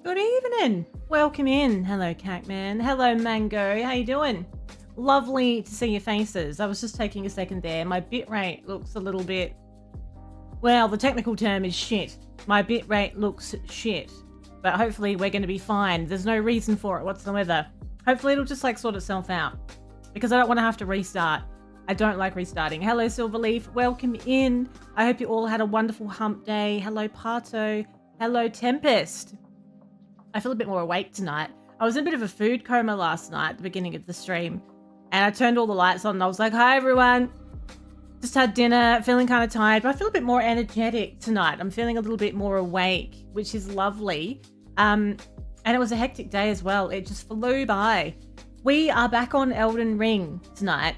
Good evening. Welcome in. Hello, Cacman. Hello, Mango. How you doing? Lovely to see your faces. I was just taking a second there. My bitrate looks a little bit... Well, the technical term is shit. My bitrate looks shit. But hopefully we're going to be fine. There's no reason for it whatsoever. Hopefully it'll just sort itself out. Because I don't want to have to restart. I don't like restarting. Hello, Silverleaf. Welcome in. I hope you all had a wonderful hump day. Hello, Pato. Hello, Tempest. I feel a bit more awake tonight. I was in a bit of a food coma last night at the beginning of the stream. And I turned all the lights on and I was like, hi, everyone. Just had dinner, feeling kind of tired, but I feel a bit more energetic tonight. I'm feeling a little bit more awake, which is lovely. And it was a hectic day as well. It just flew by. We are back on Elden Ring tonight.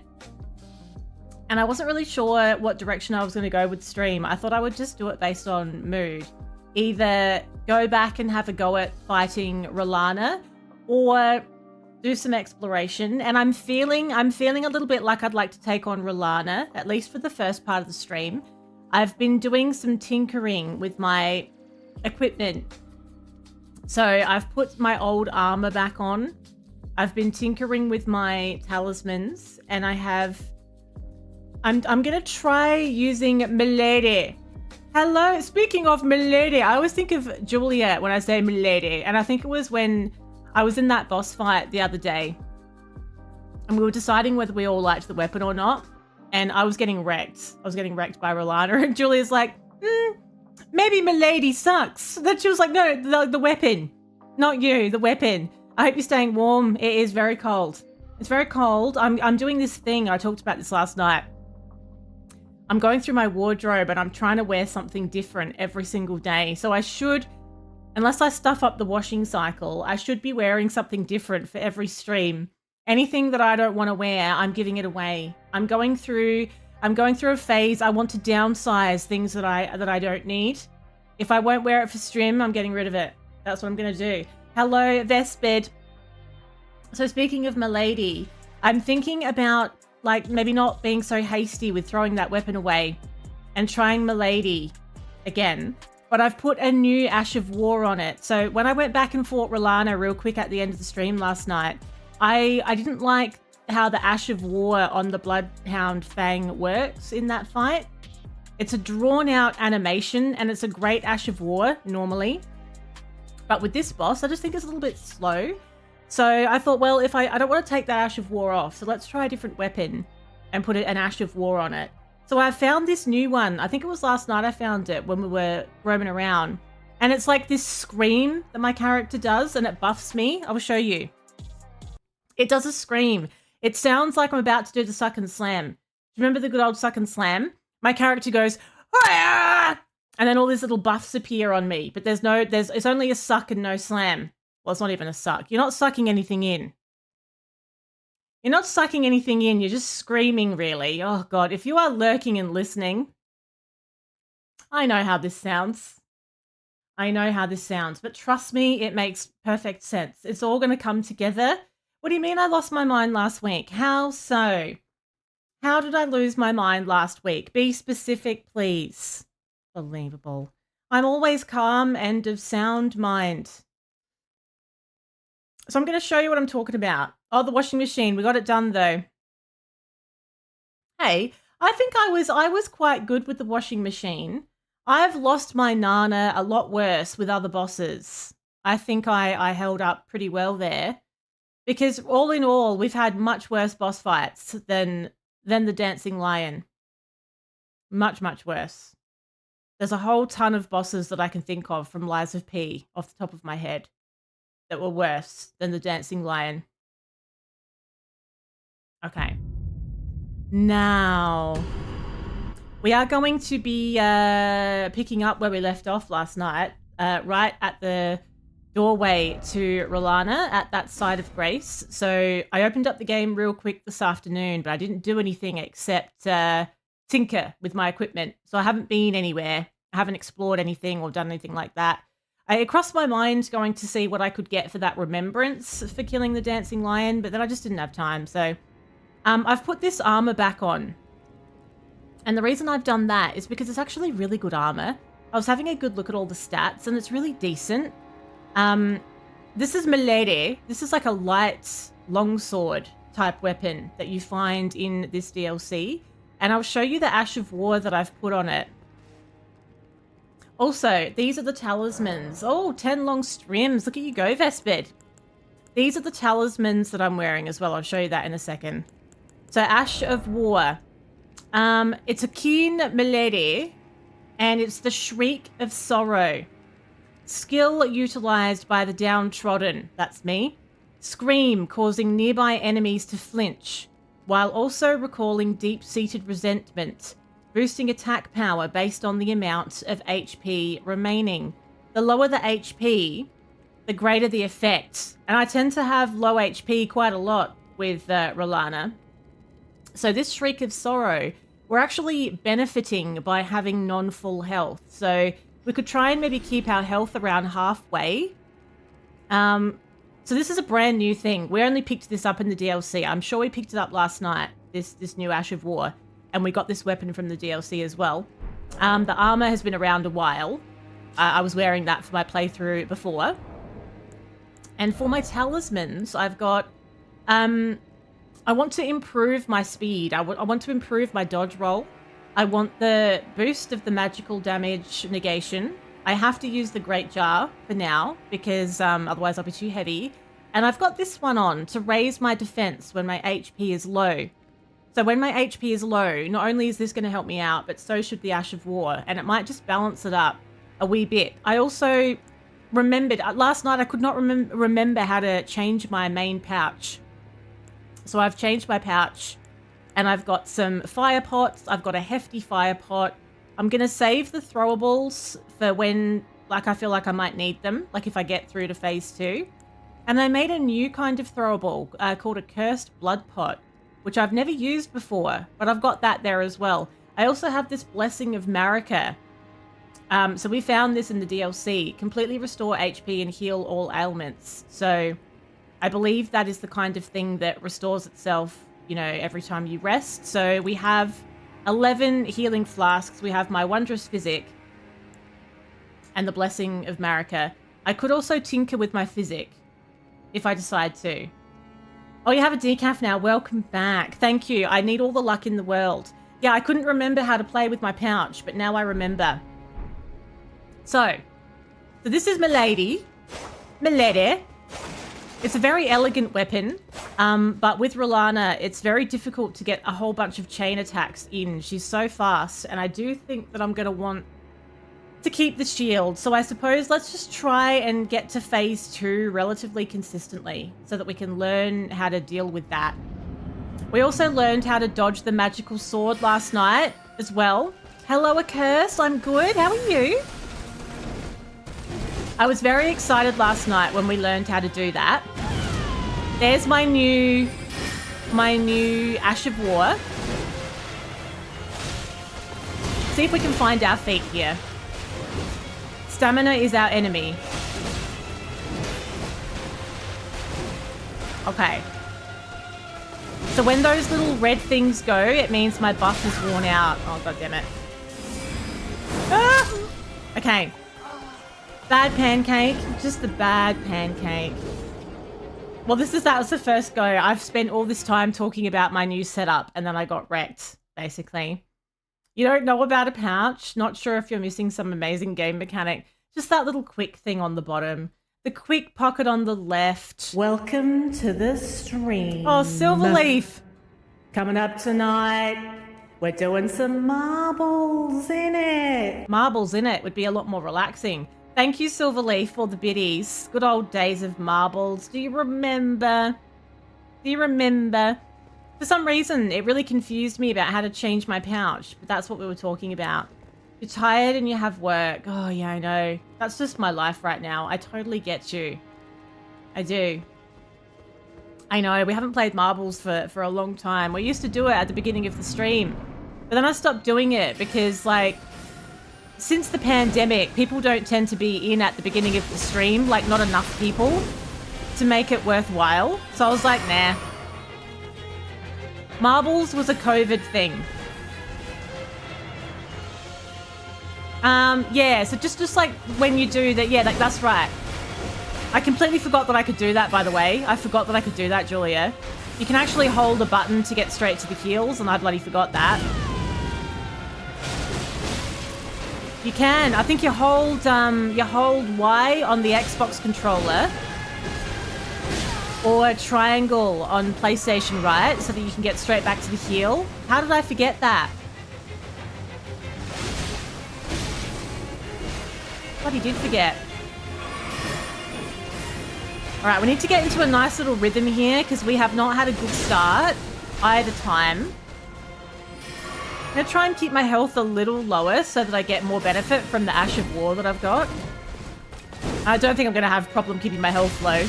And I wasn't really sure what direction I was going to go with the stream. I thought I would just do it based on mood. Either go back and have a go at fighting Rolana or do some exploration. And I'm feeling a little bit like I'd like to take on Rolana, at least for the first part of the stream. I've been doing some tinkering with my equipment. So I've put my old armor back on. I've been tinkering with my talismans and I'm going to try using Milady. Hello, speaking of Milady, I always think of Julia when I say Milady, and I think it was when I was in that boss fight the other day, and we were deciding whether we all liked the weapon or not, and I was getting wrecked. I was getting wrecked by Rolana, and Julia's like, maybe Milady sucks. Then she was like, no, the weapon, not you, the weapon. I hope you're staying warm. It is very cold. It's very cold. I'm doing this thing. I talked about this last night. I'm going through my wardrobe and I'm trying to wear something different every single day. So I should, unless I stuff up the washing cycle, I should be wearing something different for every stream. Anything that I don't want to wear, I'm giving it away. I'm going through a phase. I want to downsize things that I don't need. If I won't wear it for stream, I'm getting rid of it. That's what I'm going to do. Hello, Vesped. So speaking of Milady, I'm thinking about maybe not being so hasty with throwing that weapon away and trying Milady again. But I've put a new Ash of War on it. So when I went back and fought Rolana real quick at the end of the stream last night, I didn't like how the Ash of War on the Bloodhound Fang works in that fight. It's a drawn out animation and it's a great Ash of War normally. But with this boss, I just think it's a little bit slow. So I thought, well, if I don't want to take that Ash of War off, so let's try a different weapon and put an Ash of War on it. So I found this new one. I think it was last night I found it when we were roaming around. And it's like this scream that my character does, and it buffs me. I will show you. It does a scream. It sounds like I'm about to do the suck and slam. Do you remember the good old suck and slam? My character goes, "Hiya!" And then all these little buffs appear on me. But it's only a suck and no slam. Well, it's not even a suck. You're not sucking anything in. You're not sucking anything in. You're just screaming, really. Oh, God. If you are lurking and listening, I know how this sounds. I know how this sounds. But trust me, it makes perfect sense. It's all going to come together. What do you mean I lost my mind last week? How so? How did I lose my mind last week? Be specific, please. Believable. I'm always calm and of sound mind. So I'm going to show you what I'm talking about. Oh, the washing machine. We got it done, though. Hey, I think I was quite good with the washing machine. I've lost my Nana a lot worse with other bosses. I think I held up pretty well there. Because all in all, we've had much worse boss fights than the Dancing Lion. Much, much worse. There's a whole ton of bosses that I can think of from Lies of P off the top of my head that were worse than the Dancing Lion. Okay. Now, we are going to be picking up where we left off last night, right at the doorway to Rolana at that side of Grace. So I opened up the game real quick this afternoon, but I didn't do anything except tinker with my equipment. So I haven't been anywhere. I haven't explored anything or done anything like that. It crossed my mind going to see what I could get for that remembrance for killing the Dancing Lion, but then I just didn't have time. So I've put this armor back on. And the reason I've done that is because it's actually really good armor. I was having a good look at all the stats, and it's really decent. This is Milady. This is like a light longsword type weapon that you find in this DLC. And I'll show you the Ash of War that I've put on it. Also, these are the talismans. Oh, 10 long strims. Look at you go, Vespid. These are the talismans that I'm wearing as well. I'll show you that in a second. So, Ash of War. It's a keen Milady, and it's the Shriek of Sorrow. Skill utilized by the downtrodden. That's me. Scream, causing nearby enemies to flinch, while also recalling deep-seated resentment. Boosting attack power based on the amount of HP remaining. The lower the HP, the greater the effect. And I tend to have low HP quite a lot with Rolana. So this Shriek of Sorrow, we're actually benefiting by having non-full health. So we could try and maybe keep our health around halfway. So this is a brand new thing. We only picked this up in the DLC. I'm sure we picked it up last night, this new Ash of War. And we got this weapon from the DLC as well. The armor has been around a while. I was wearing that for my playthrough before. And for my talismans, I've got... I want to improve my speed. I want to improve my dodge roll. I want the boost of the magical damage negation. I have to use the Great Jar for now, because otherwise I'll be too heavy. And I've got this one on to raise my defense when my HP is low. So when my HP is low, not only is this going to help me out, but so should the Ash of War, and it might just balance it up a wee bit. I also remembered, last night I could not remember how to change my main pouch. So I've changed my pouch, and I've got some fire pots, I've got a hefty fire pot. I'm going to save the throwables for when, like, I feel like I might need them, like if I get through to phase 2. And I made a new kind of throwable called a Cursed Blood Pot, which I've never used before, but I've got that there as well. I also have this Blessing of Marika. So we found this in the DLC. Completely restore HP and heal all ailments. So I believe that is the kind of thing that restores itself, you know, every time you rest. So we have 11 healing flasks. We have my Wondrous Physic and the Blessing of Marika. I could also tinker with my Physic if I decide to. Oh, you have a decaf now. Welcome back. Thank you. I need all the luck in the world. Yeah, I couldn't remember how to play with my pouch, but now I remember. So this is Milady. Milady. It's a very elegant weapon, but with Rolana, it's very difficult to get a whole bunch of chain attacks in. She's so fast, and I do think that I'm going to want to keep the shield. So I suppose let's just try and get to phase 2 relatively consistently so that we can learn how to deal with that. We also learned how to dodge the magical sword last night as well. Hello, Accursed. I'm good. How are you? I was very excited last night when we learned how to do that. There's my new Ash of War. See if we can find our feet here. Stamina is our enemy. Okay. So when those little red things go, it means my buff is worn out. Oh, god damn it. Ah! Okay. Bad pancake. Just the bad pancake. Well, that was the first go. I've spent all this time talking about my new setup, and then I got wrecked, basically. You don't know about a pouch? Not sure if you're missing some amazing game mechanic. Just that little quick thing on the bottom. The quick pocket on the left. Welcome to the stream. Oh, Silverleaf. Coming up tonight, we're doing some marbles in it. Marbles in it would be a lot more relaxing. Thank you, Silverleaf, for the biddies. Good old days of marbles. Do you remember? Do you remember? For some reason, it really confused me about how to change my pouch, but that's what we were talking about. You're tired and you have work. Oh, yeah, I know. That's just my life right now. I totally get you. I do. I know, we haven't played marbles for a long time. We used to do it at the beginning of the stream, but then I stopped doing it because, like, since the pandemic, people don't tend to be in at the beginning of the stream, like not enough people to make it worthwhile. So I was like, nah. Marbles was a COVID thing. Yeah, so just like when you do that, yeah, like that's right. I completely forgot that I could do that, by the way. I forgot that I could do that, Julia. You can actually hold a button to get straight to the heals, and I bloody forgot that. You can. I think you hold Y on the Xbox controller or triangle on PlayStation, right? So that you can get straight back to the heal. How did I forget that? Bloody did forget. All right, we need to get into a nice little rhythm here because we have not had a good start either time. I'm going to try and keep my health a little lower so that I get more benefit from the Ash of War that I've got. I don't think I'm going to have a problem keeping my health low,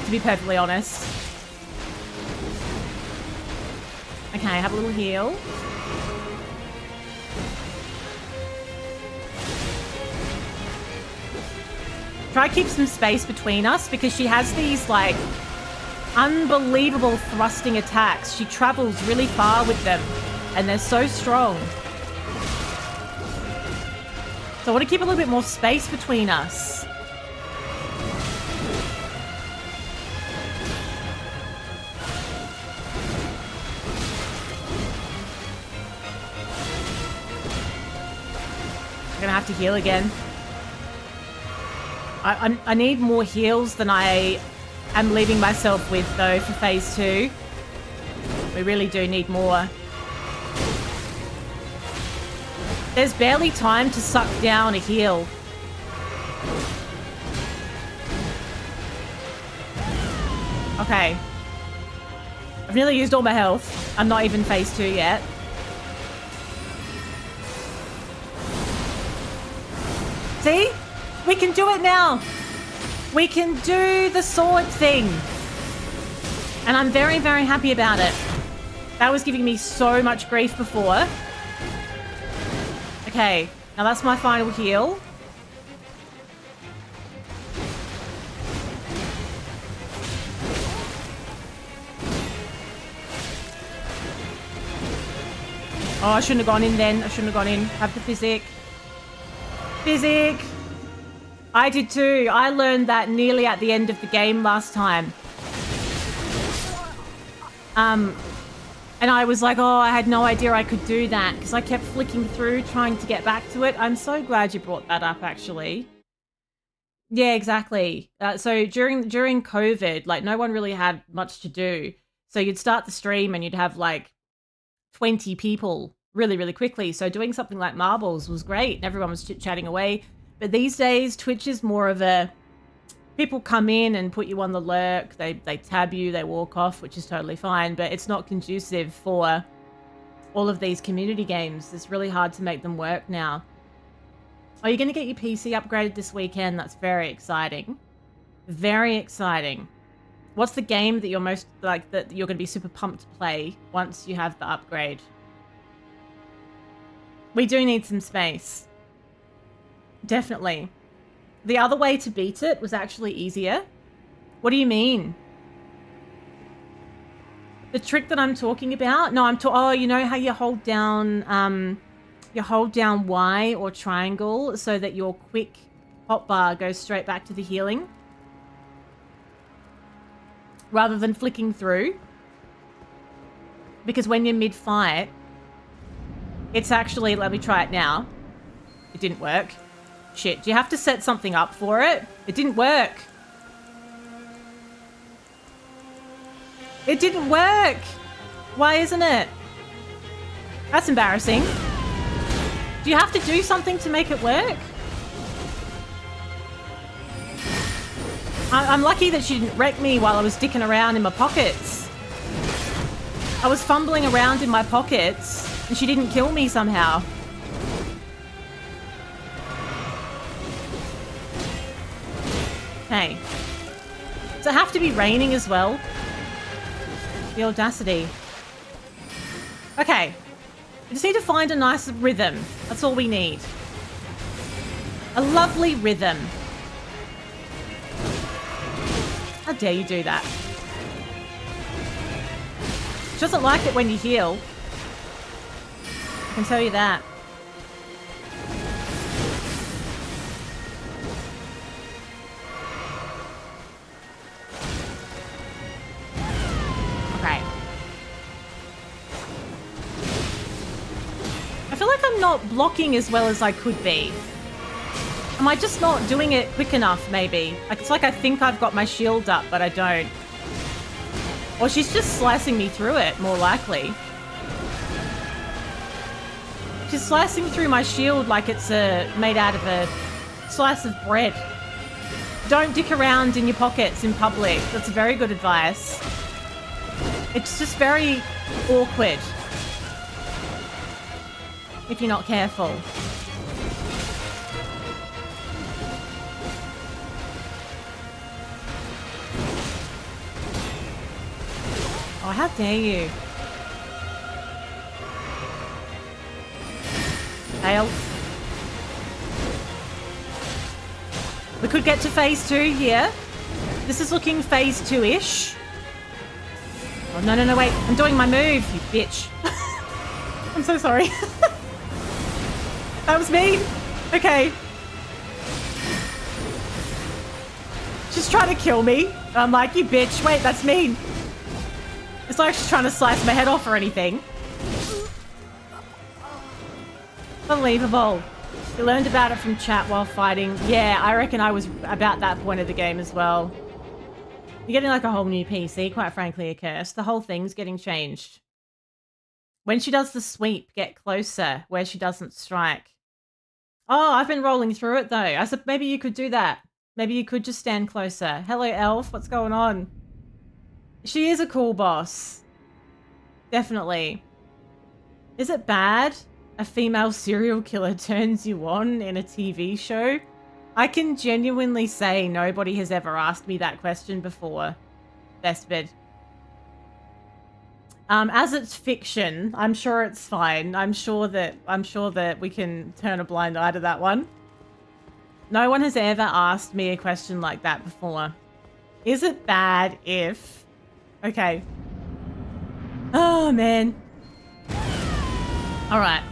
to be perfectly honest. Okay, have a little heal. Try to keep some space between us because she has these, like, unbelievable thrusting attacks. She travels really far with them. And they're so strong. So I want to keep a little bit more space between us. I'm going to have to heal again. I need more heals than I am leaving myself with, though, for phase 2. We really do need more. There's barely time to suck down a heal. Okay. I've nearly used all my health. I'm not even phase 2 yet. See? We can do it now. We can do the sword thing. And I'm very, very happy about it. That was giving me so much grief before. Okay, now that's my final heal. Oh, I shouldn't have gone in then. I shouldn't have gone in. Have the physic. Physic! I did too. I learned that nearly at the end of the game last time. And I was like, oh, I had no idea I could do that because I kept flicking through trying to get back to it. I'm so glad you brought that up, actually. Yeah, exactly. So during COVID, like no one really had much to do. So you'd start the stream and you'd have like 20 people really, really quickly. So doing something like marbles was great and everyone was chit-chatting away. But these days, Twitch is more of a people come in and put you on the lurk. They tab you, they walk off, which is totally fine. But it's not conducive for all of these community games. It's really hard to make them work now. Are you going to get your PC upgraded this weekend? That's very exciting. Very exciting. What's the game that you're most like that you're going to be super pumped to play once you have the upgrade? We do need some space. Definitely. The other way to beat it was actually easier. What do you mean? The trick that I'm talking about? No, oh, you know how you hold down Y or triangle so that your quick hotbar goes straight back to the healing? Rather than flicking through. Because when you're mid-fight, it's actually, let me try it now. It didn't work. Shit, do you have to set something up for it? It didn't work. It didn't work. Why isn't it? That's embarrassing. Do you have to do something to make it work? I'm lucky that she didn't wreck me while I was dicking around in my pockets. I was fumbling around in my pockets and she didn't kill me somehow. Okay. Does it have to be raining as well? The audacity. Okay. We just need to find a nice rhythm. That's all we need. A lovely rhythm. How dare you do that? She doesn't like it when you heal. I can tell you that. Okay. I feel like I'm not blocking as well as I could be. Am I just not doing it quick enough, maybe? Like, it's like I think I've got my shield up, but I don't. Or she's just slicing me through it, more likely. She's slicing through my shield like it's made out of a slice of bread. Don't dick around in your pockets in public. That's very good advice. It's just very awkward if you're not careful. Oh, how dare you? Fail. We could get to phase 2 here. This is looking phase 2-ish. Oh, no, wait. I'm doing my move, you bitch. I'm so sorry. That was me. Okay. She's trying to kill me. I'm like, you bitch. Wait, that's mean. It's like she's trying to slice my head off or anything. Unbelievable. You learned about it from chat while fighting. Yeah, I reckon I was about that point of the game as well. You're getting like a whole new PC, quite frankly, a curse. The whole thing's getting changed. When she does the sweep, get closer where she doesn't strike. Oh, I've been rolling through it though. I said maybe you could do that. Maybe you could just stand closer. Hello, Elf. What's going on? She is a cool boss. Definitely. Is it bad? A female serial killer turns you on in a TV show? I can genuinely say nobody has ever asked me that question before. Bestbid. As it's fiction, I'm sure it's fine. I'm sure that we can turn a blind eye to that one. No one has ever asked me a question like that before. Is it bad if... Okay. Oh, man. All right.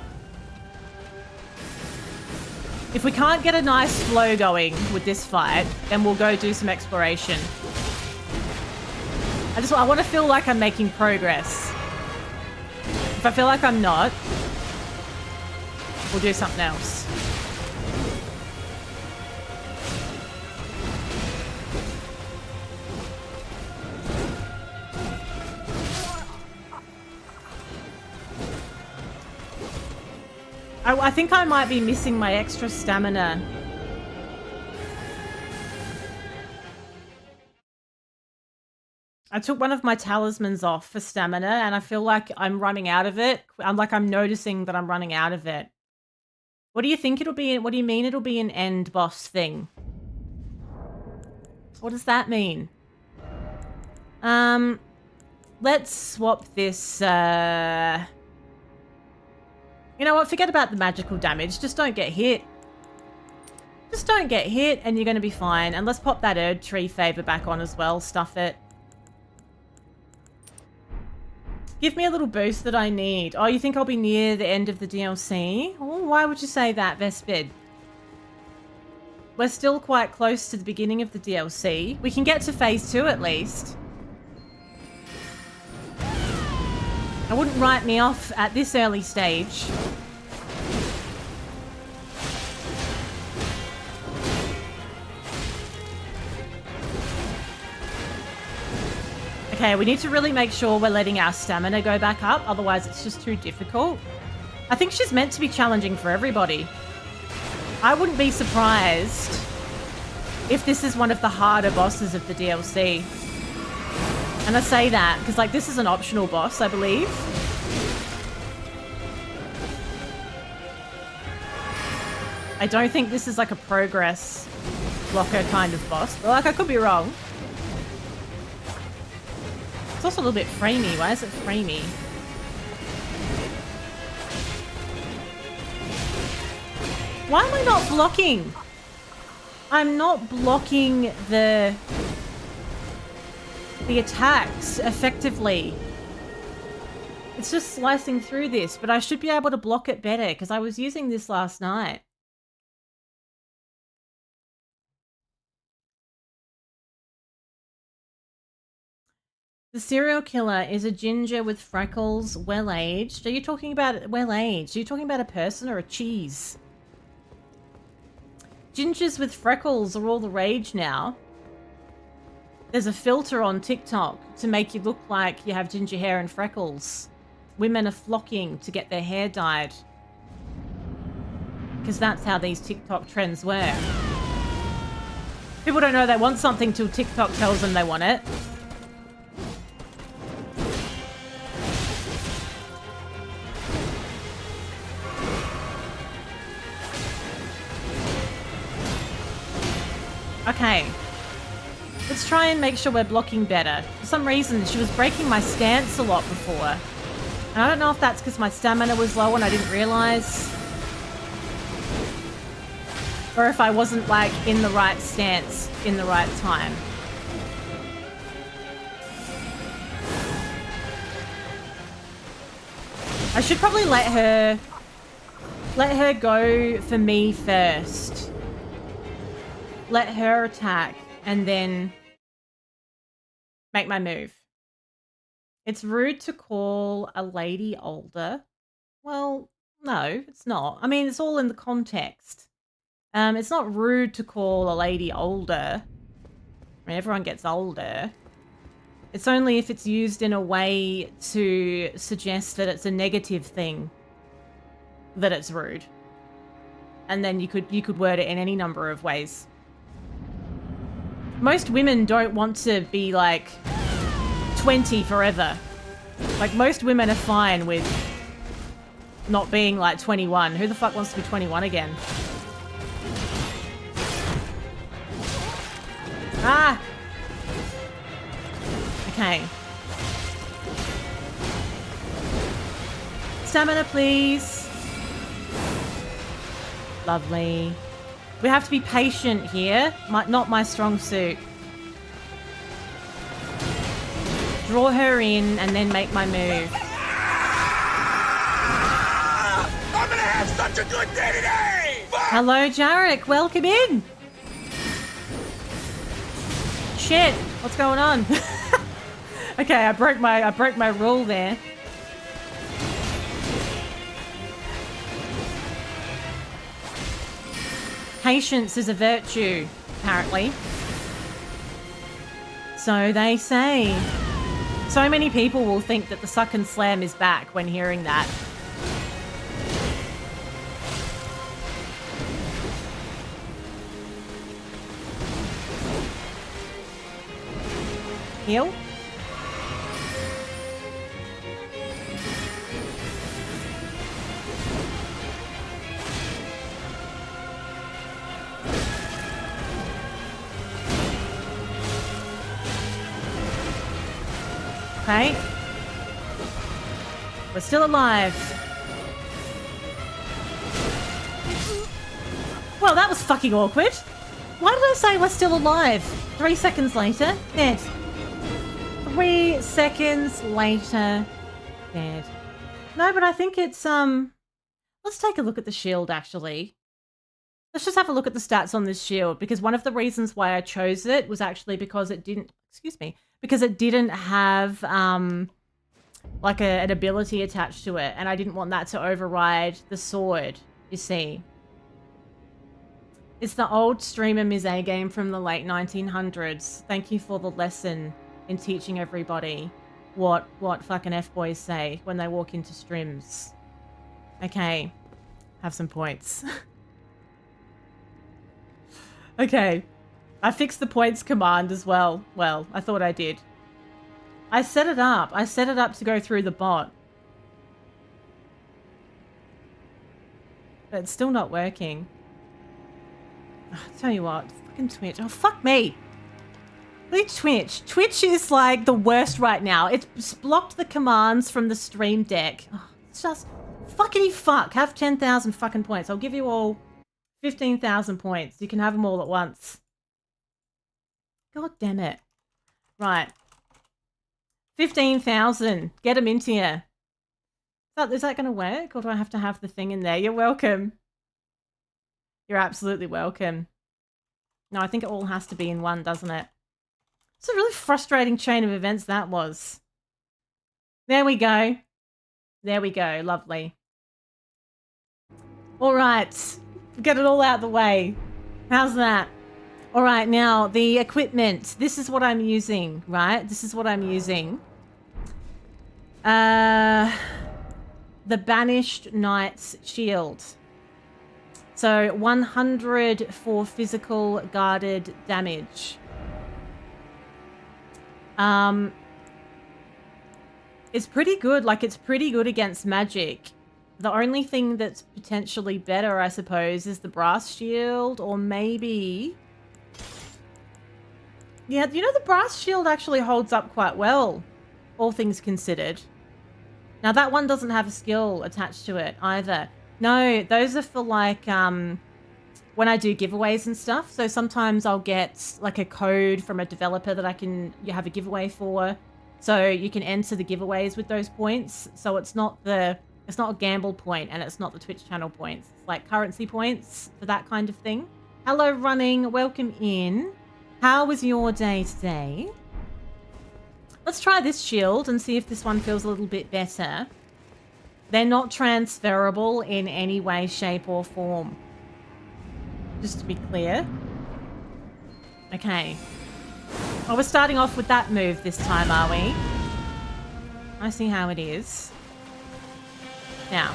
If we can't get a nice flow going with this fight, then we'll go do some exploration. I want to feel like I'm making progress. If I feel like I'm not, we'll do something else. I think I might be missing my extra stamina. I took one of my talismans off for stamina, and I feel like I'm running out of it. I'm noticing that I'm running out of it. What do you think it'll be? What do you mean it'll be an end boss thing? What does that mean? Let's swap this, You know what? Forget about the magical damage. Just don't get hit. Just don't get hit and you're going to be fine. And let's pop that Erdtree favor back on as well. Stuff it. Give me a little boost that I need. Oh, you think I'll be near the end of the DLC? Oh, why would you say that, Vespid? We're still quite close to the beginning of the DLC. We can get to phase 2 at least. I wouldn't write me off at this early stage. Okay, we need to really make sure we're letting our stamina go back up, otherwise it's just too difficult. I think she's meant to be challenging for everybody. I wouldn't be surprised if this is one of the harder bosses of the DLC. And I say that because, like, this is an optional boss, I believe. I don't think this is like a progress blocker kind of boss. But, like, I could be wrong. It's also a little bit framey. Why is it framey? Why am I not blocking? I'm not blocking the attacks effectively. It's just slicing through this, but I should be able to block it better because I was using this last night. The serial killer is a ginger with freckles, well-aged. Are you talking about well-aged? Are you talking about a person or a cheese? Gingers with freckles are all the rage now. There's a filter on TikTok to make you look like you have ginger hair and freckles. Women are flocking to get their hair dyed. Because that's how these TikTok trends work. People don't know they want something till TikTok tells them they want it. Okay. Let's try and make sure we're blocking better. For some reason, she was breaking my stance a lot before. And I don't know if that's because my stamina was low and I didn't realize. Or if I wasn't, like, in the right stance in the right time. I should probably let her go for me first. Let her attack and then make my move. It's rude to call a lady older. Well, no, it's not. I mean, it's all in the context. It's not rude to call a lady older. I mean, everyone gets older. It's only if it's used in a way to suggest that it's a negative thing that it's rude. And then you could word it in any number of ways. Most women don't want to be, like, 20 forever. Like, most women are fine with not being, like, 21. Who the fuck wants to be 21 again? Ah! Okay. Stamina, please. Lovely. We have to be patient here. Not my strong suit. Draw her in and then make my move. I'm gonna have such a good day today! Hello, Jarek. Welcome in. Shit. What's going on? Okay, I broke my rule there. Patience is a virtue, apparently. So they say. So many people will think that the suck and slam is back when hearing that. Heal. Okay. We're still alive. Well, that was fucking awkward. Why did I say we're still alive? 3 seconds later, dead. 3 seconds later, dead. No, but I think it's, let's take a look at the shield, actually. Let's just have a look at the stats on this shield, because one of the reasons why I chose it was actually because it didn't, because it didn't have, like an ability attached to it, and I didn't want that to override the sword, you see. It's the old streamer Ms. A game from the late 1900s. Thank you for the lesson in teaching everybody what fucking F-boys say when they walk into streams. Okay, have some points. Okay, I fixed the points command as well. Well, I thought I did. I set it up. I set it up to go through the bot. But it's still not working. I'll tell you what, fucking Twitch. Oh, fuck me. Leave Twitch. Twitch is like the worst right now. It's blocked the commands from the stream deck. Oh, it's just fuckity fuck. Have 10,000 fucking points. I'll give you all 15,000 points. You can have them all at once. God damn it. Right. 15,000. Get them into you. Is that going to work? Or do I have to have the thing in there? You're welcome. You're absolutely welcome. No, I think it all has to be in one, doesn't it? It's a really frustrating chain of events that was. There we go. There we go. Lovely. All right. Get it all out of the way. How's that? All right, now the equipment. This is what I'm using, right? This is what I'm using. The Banished Knight's Shield. So 100 for physical guarded damage. It's pretty good. Like, it's pretty good against magic. The only thing that's potentially better, I suppose, is the brass shield, or maybe... Yeah, you know, the brass shield actually holds up quite well, all things considered. Now, that one doesn't have a skill attached to it either. No, those are for, like, when I do giveaways and stuff. So sometimes I'll get, like, a code from a developer that you have a giveaway for. So you can enter the giveaways with those points. So it's not a gamble point, and it's not the Twitch channel points. It's like currency points for that kind of thing. Hello, Running. Welcome in. How was your day today? Let's try this shield and see if this one feels a little bit better. They're not transferable in any way, shape, or form. Just to be clear. Okay. Oh, we're starting off with that move this time, are we? I see how it is. Now,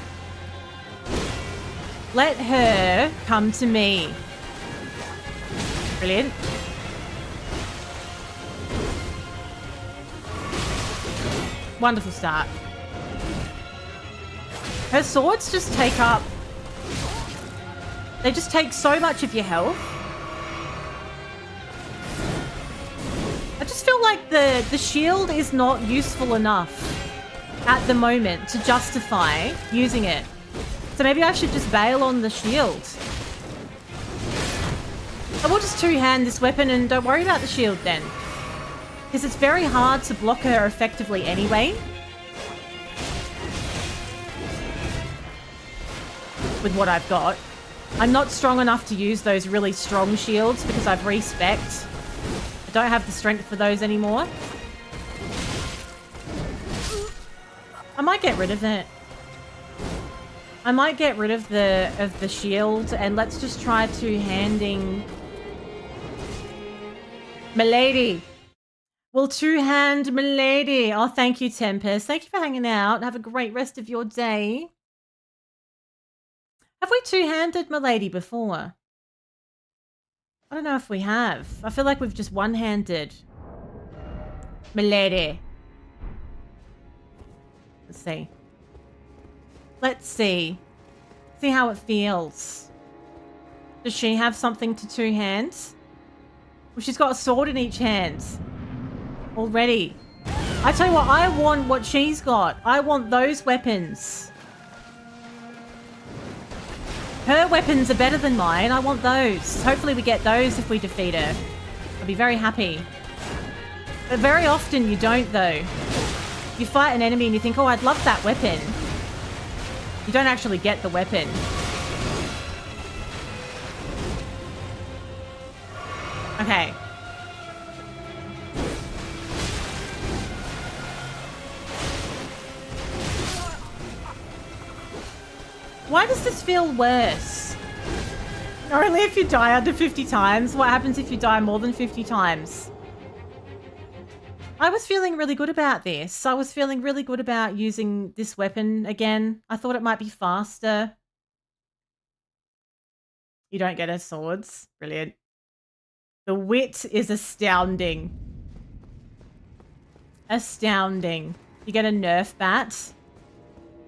let her come to me. Brilliant. Wonderful start. Her swords just take up... They just take so much of your health. I just feel like the shield is not useful enough at the moment to justify using it. So maybe I should just bail on the shield. I will just two-hand this weapon and don't worry about the shield then. Because it's very hard to block her effectively anyway. With what I've got. I'm not strong enough to use those really strong shields because I've respect. I don't have the strength for those anymore. I might get rid of it. I might get rid of the shield and let's just try two-handing Milady. We'll two-hand Milady. Oh, thank you, Tempest. Thank you for hanging out. Have a great rest of your day. Have we two-handed Milady before? I don't know if we have. I feel like we've just one-handed. Milady. Let's see. Let's see. See how it feels. Does she have something to two hands? Well, she's got a sword in each hand. Already. I tell you what, I want what she's got. I want those weapons. Her weapons are better than mine. I want those. Hopefully we get those if we defeat her. I'll be very happy. But very often you don't, though. You fight an enemy and you think, oh, I'd love that weapon. You don't actually get the weapon. Okay. Why does this feel worse? Only if you die under 50 times. What happens if you die more than 50 times? I was feeling really good about this. I was feeling really good about using this weapon again. I thought it might be faster. You don't get her swords. Brilliant. The wit is astounding. Astounding. You get a nerf bat.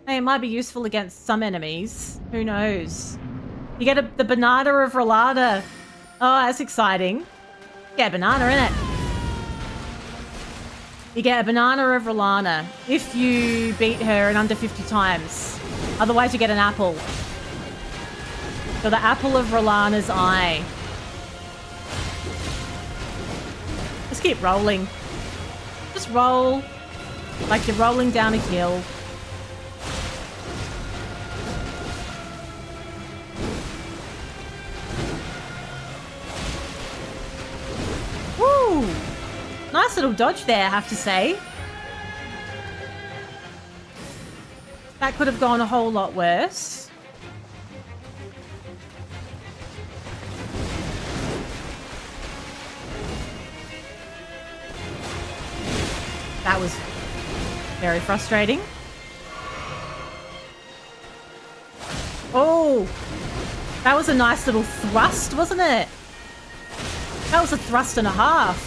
Hey, it might be useful against some enemies. Who knows? You get the banana of Rolada. Oh, that's exciting. Get a banana, innit? You get a banana of Rolana if you beat her in under 50 times. Otherwise, you get an apple. So the apple of Rolana's eye. Just keep rolling. Just roll like you're rolling down a hill. Woo! Nice little dodge there, I have to say. That could have gone a whole lot worse. That was very frustrating. Oh, that was a nice little thrust, wasn't it? That was a thrust and a half.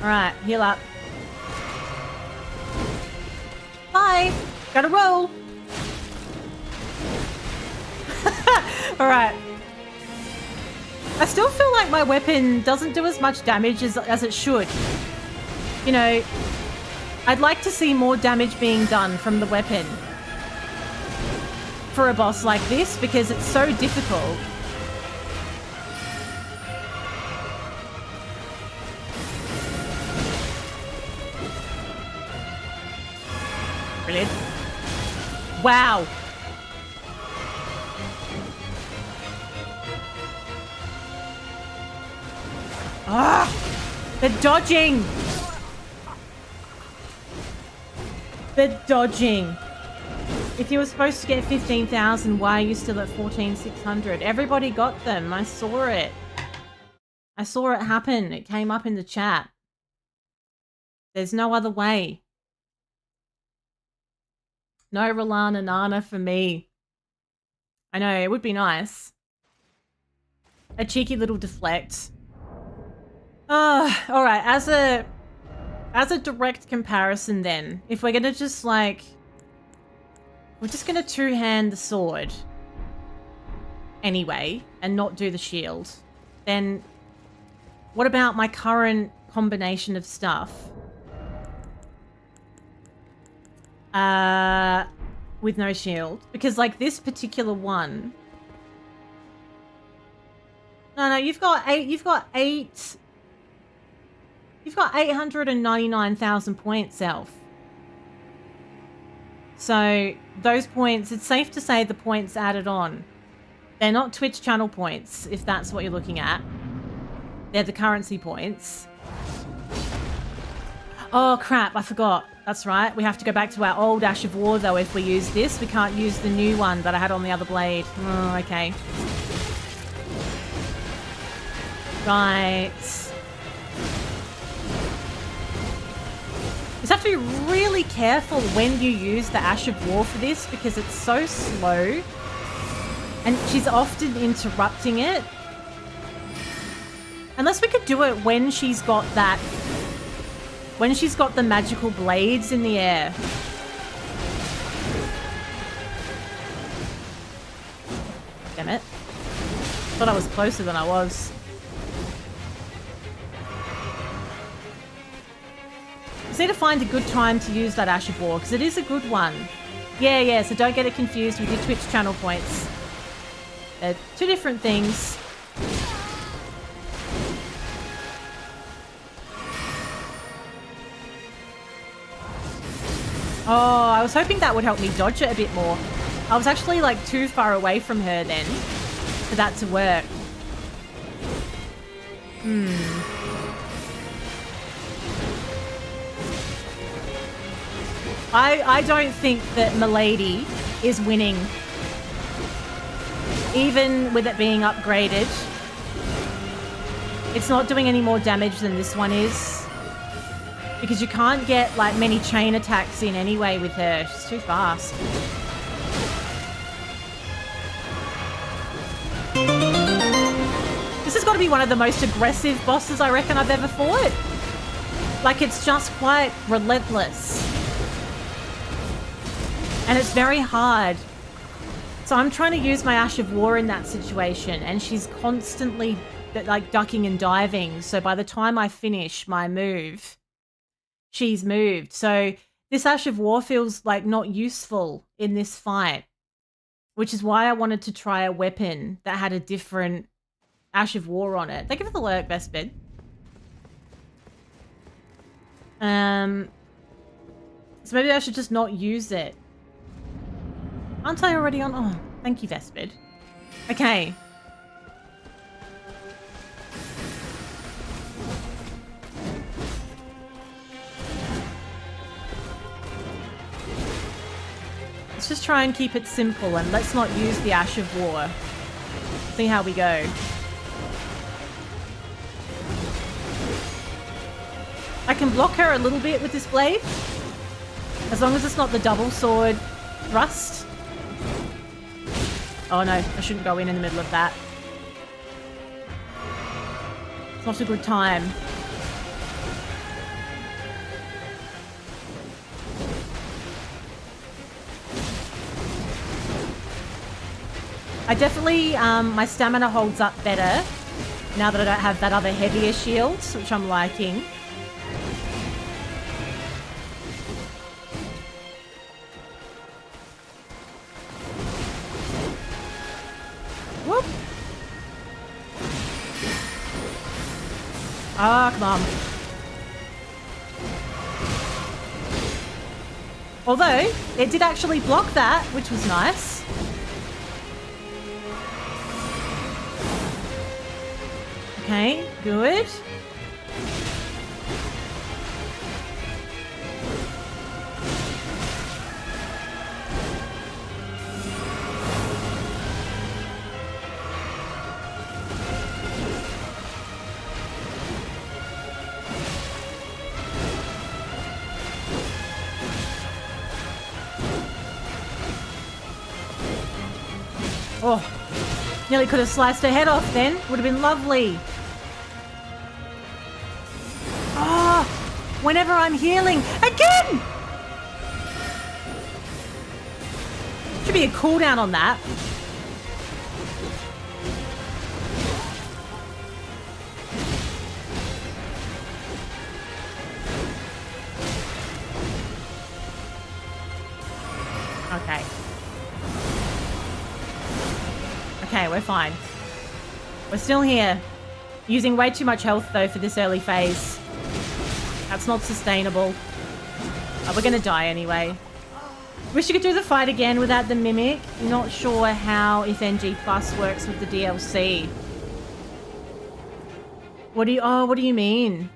All right, heal up. Bye. Gotta roll. All right. I still feel like my weapon doesn't do as much damage as it should. You know, I'd like to see more damage being done from the weapon for a boss like this because it's so difficult. Brilliant. Wow. Ah! They're dodging. They're dodging. If you were supposed to get 15,000, why are you still at 14,600? Everybody got them. I saw it. I saw it happen. It came up in the chat. There's no other way. No Rolana Nana for me. I know, it would be nice. A cheeky little deflect. Alright, as a direct comparison then, if we're gonna just like... We're just gonna two-hand the sword. Anyway, and not do the shield. Then, what about my current combination of stuff? With no shield. Because like this particular one... No, you've got 899,000 points, Elf. So those points, it's safe to say the points added on. They're not Twitch channel points, if that's what you're looking at. They're the currency points. Oh crap, I forgot. That's right. We have to go back to our old Ash of War though if we use this. We can't use the new one that I had on the other blade. Oh, okay. Right. You just have to be really careful when you use the Ash of War for this because it's so slow and she's often interrupting it. Unless we could do it when she's got that When she's got the magical blades in the air. Damn it. Thought I was closer than I was. Just need to find a good time to use that Ash of War, because it is a good one. Yeah, so don't get it confused with your Twitch channel points. They're two different things. Oh, I was hoping that would help me dodge it a bit more. I was actually like too far away from her then for that to work. I don't think that Milady is winning. Even with it being upgraded. It's not doing any more damage than this one is. Because you can't get like many chain attacks in anyway with her. She's too fast. This has got to be one of the most aggressive bosses I reckon I've ever fought. Like, it's just quite relentless. And it's very hard. So I'm trying to use my Ash of War in that situation, and she's constantly like ducking and diving. So by the time I finish my move, she's moved. So this Ash of War feels like not useful in this fight, which is why I wanted to try a weapon that had a different Ash of War on it. Thank you for the lurk, best bid. So maybe I should just not use it. Aren't I already on? Oh, thank you, Vespid. Okay. Let's just try and keep it simple and let's not use the Ash of War. See how we go. I can block her a little bit with this blade. As long as it's not the double sword thrust. Oh no, I shouldn't go in the middle of that. It's not a good time. I definitely, my stamina holds up better now that I don't have that other heavier shield, which I'm liking. Whoop. Ah, come on. Although, it did actually block that, which was nice. Okay, good. Oh, nearly could have sliced her head off then. Would have been lovely. Oh, whenever I'm healing. Again! Should be a cooldown on that. Okay. Okay, we're fine. We're still here. Using way too much health, though, for this early phase. That's not sustainable. Oh, we're gonna die anyway. Wish you could do the fight again without the mimic. Not sure how, if NG Plus works with the DLC. What do you mean?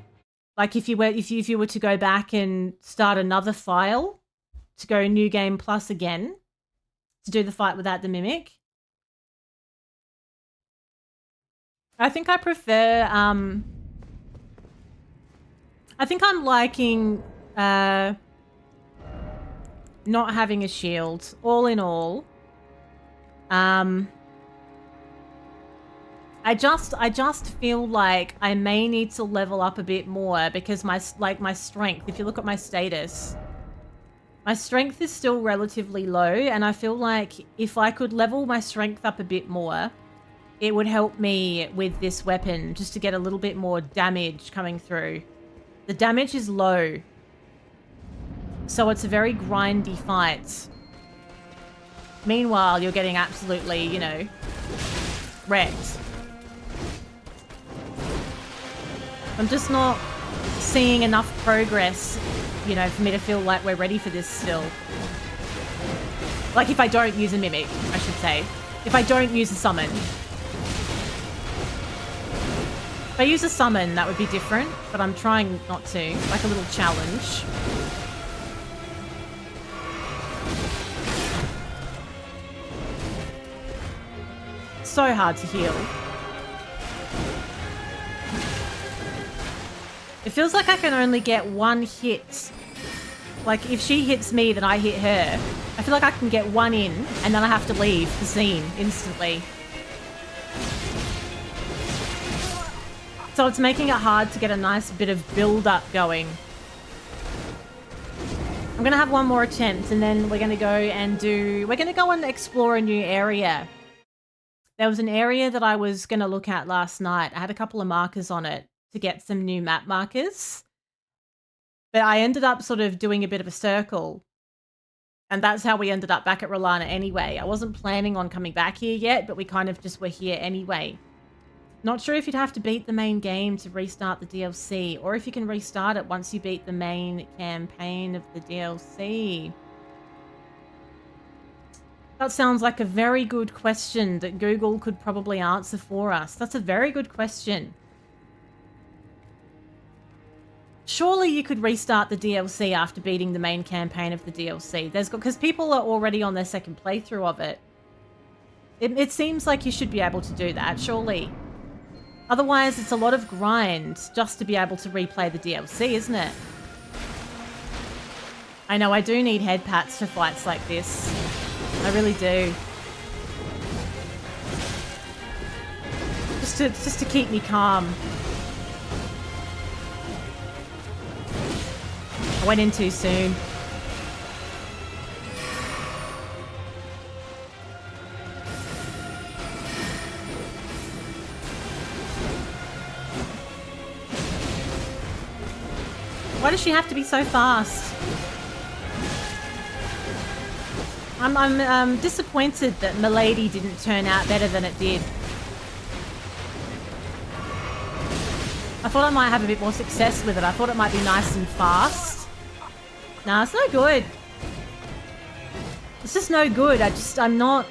Like if you were to go back and start another file to go New Game Plus again to do the fight without the mimic? I think I prefer, I think I'm liking, not having a shield, all in all. I I just feel like I may need to level up a bit more because my strength, if you look at my status, my strength is still relatively low, and I feel like if I could level my strength up a bit more, it would help me with this weapon just to get a little bit more damage coming through. The damage is low, so it's a very grindy fight. Meanwhile, you're getting absolutely, you know, wrecked. I'm just not seeing enough progress, you know, for me to feel like we're ready for this still. Like if I don't use a mimic, I should say. If I don't use a summon. If I use a summon, that would be different, but I'm trying not to. Like a little challenge. So hard to heal. It feels like I can only get one hit. Like, if she hits me, then I hit her. I feel like I can get one in, and then I have to leave the scene instantly. So it's making it hard to get a nice bit of build-up going. I'm going to have one more attempt, and then we're going to go and We're going to go and explore a new area. There was an area that I was going to look at last night. I had a couple of markers on it to get some new map markers. But I ended up sort of doing a bit of a circle. And that's how we ended up back at Rolana anyway. I wasn't planning on coming back here yet, but we kind of just were here anyway. Not sure if you'd have to beat the main game to restart the DLC, or if you can restart it once you beat the main campaign of the DLC. That sounds like a very good question that Google could probably answer for us. That's a very good question. Surely you could restart the DLC after beating the main campaign of the DLC. Because people are already on their second playthrough of it. It seems like you should be able to do that, surely. Otherwise, it's a lot of grind just to be able to replay the DLC, isn't it? I know, I do need head pats for fights like this. I really do. Just to keep me calm. I went in too soon. Why does she have to be so fast? I'm disappointed that Milady didn't turn out better than it did. I thought I might have a bit more success with it. I thought it might be nice and fast. Nah, it's no good. It's just no good. I'm not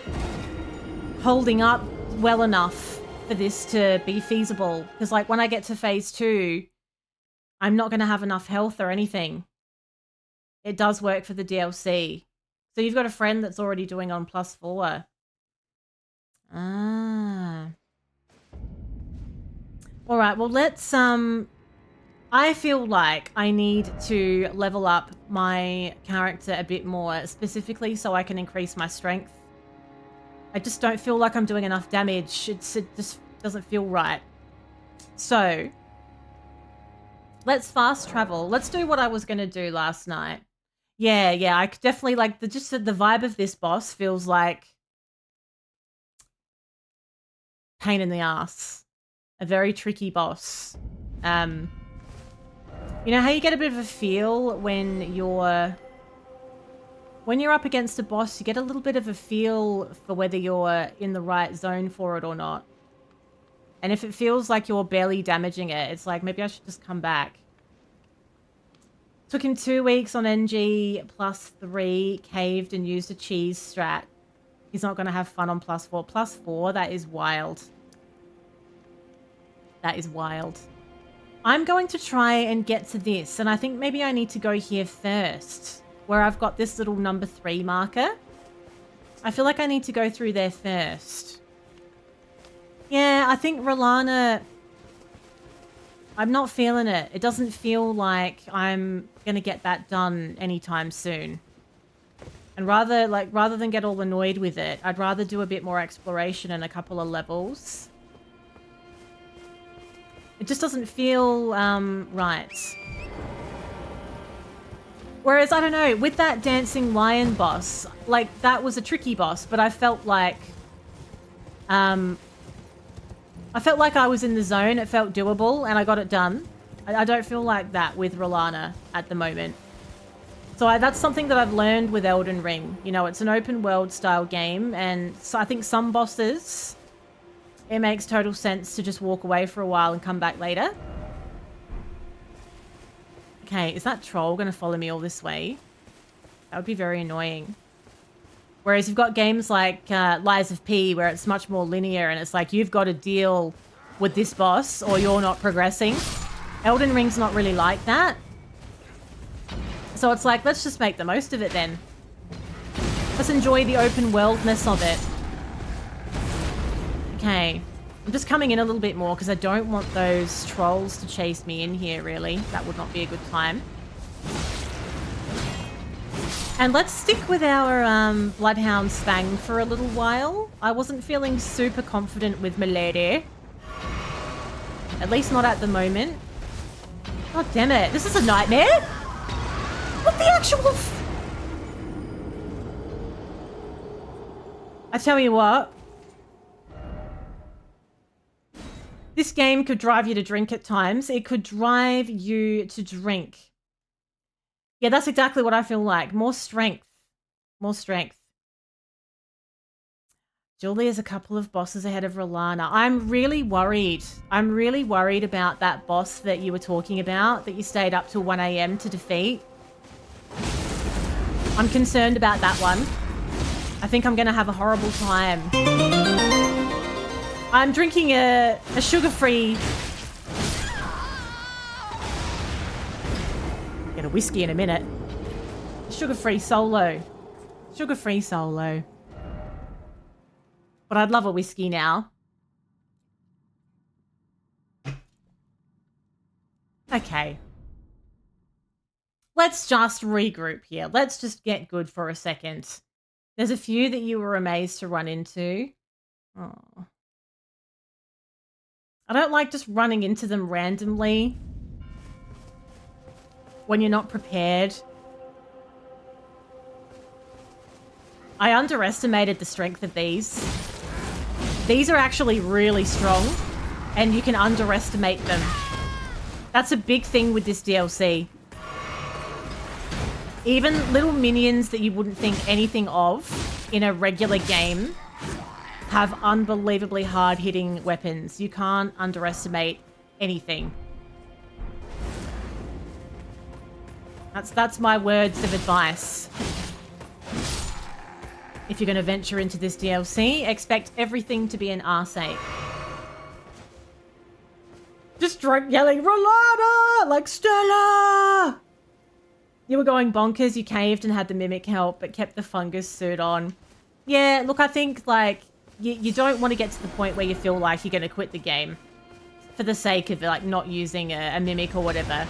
holding up well enough for this to be feasible. Because like when I get to phase 2, I'm not going to have enough health or anything. It does work for the DLC. So you've got a friend that's already doing on +4. Ah. All right, well, let's, I feel like I need to level up my character a bit more, specifically so I can increase my strength. I just don't feel like I'm doing enough damage. It just doesn't feel right. So, let's fast travel. Let's do what I was going to do last night. Yeah, I could definitely, like, the vibe of this boss feels like pain in the ass. A very tricky boss. You know how you get a bit of a feel when you're up against a boss, you get a little bit of a feel for whether you're in the right zone for it or not. And if it feels like you're barely damaging it, it's like, maybe I should just come back. Took him 2 weeks on NG +3, caved and used a cheese strat. He's not going to have fun on +4. +4, that is wild. That is wild. I'm going to try and get to this, and I think maybe I need to go here first, where I've got this little number 3 marker. I feel like I need to go through there first. Yeah, I think Rolana, I'm not feeling it. It doesn't feel like I'm going to get that done anytime soon. And rather than get all annoyed with it, I'd rather do a bit more exploration and a couple of levels. It just doesn't feel right. Whereas, I don't know, with that dancing lion boss, like, that was a tricky boss, but I felt like I was in the zone. It felt doable, and I got it done. I don't feel like that with Rolana at the moment. So that's something that I've learned with Elden Ring. You know, it's an open world style game, and so I think some bosses, it makes total sense to just walk away for a while and come back later. Okay, is that troll going to follow me all this way? That would be very annoying. Whereas you've got games like Lies of P, where it's much more linear, and it's like, you've got to deal with this boss or you're not progressing. Elden Ring's not really like that. So it's like, let's just make the most of it then. Let's enjoy the open worldness of it. Okay. I'm just coming in a little bit more because I don't want those trolls to chase me in here, really. That would not be a good time. And let's stick with our Bloodhound's Fang for a little while. I wasn't feeling super confident with Milady. At least not at the moment. God damn it. This is a nightmare? What the actual... I tell you what. This game could drive you to drink at times. It could drive you to drink. Yeah, that's exactly what I feel like. More strength. More strength. Julia's a couple of bosses ahead of Rolana. I'm really worried. I'm really worried about that boss that you were talking about, that you stayed up till 1 AM to defeat. I'm concerned about that one. I think I'm going to have a horrible time. I'm drinking a sugar-free... Get a whiskey in a minute. Sugar-free solo. Sugar-free solo. But I'd love a whiskey now. Okay. Let's just regroup here. Let's just get good for a second. There's a few that you were amazed to run into. Oh. I don't like just running into them randomly when you're not prepared. I underestimated the strength of these. These are actually really strong, and you can underestimate them. That's a big thing with this DLC. Even little minions that you wouldn't think anything of in a regular game have unbelievably hard-hitting weapons. You can't underestimate anything. That's my words of advice. If you're going to venture into this DLC, expect everything to be an arse-ache. Just drunk yelling, Rolana! Like, Stella! You were going bonkers, you caved and had the mimic help, but kept the fungus suit on. Yeah, look, I think, like, you don't want to get to the point where you feel like you're going to quit the game for the sake of, like, not using a mimic or whatever.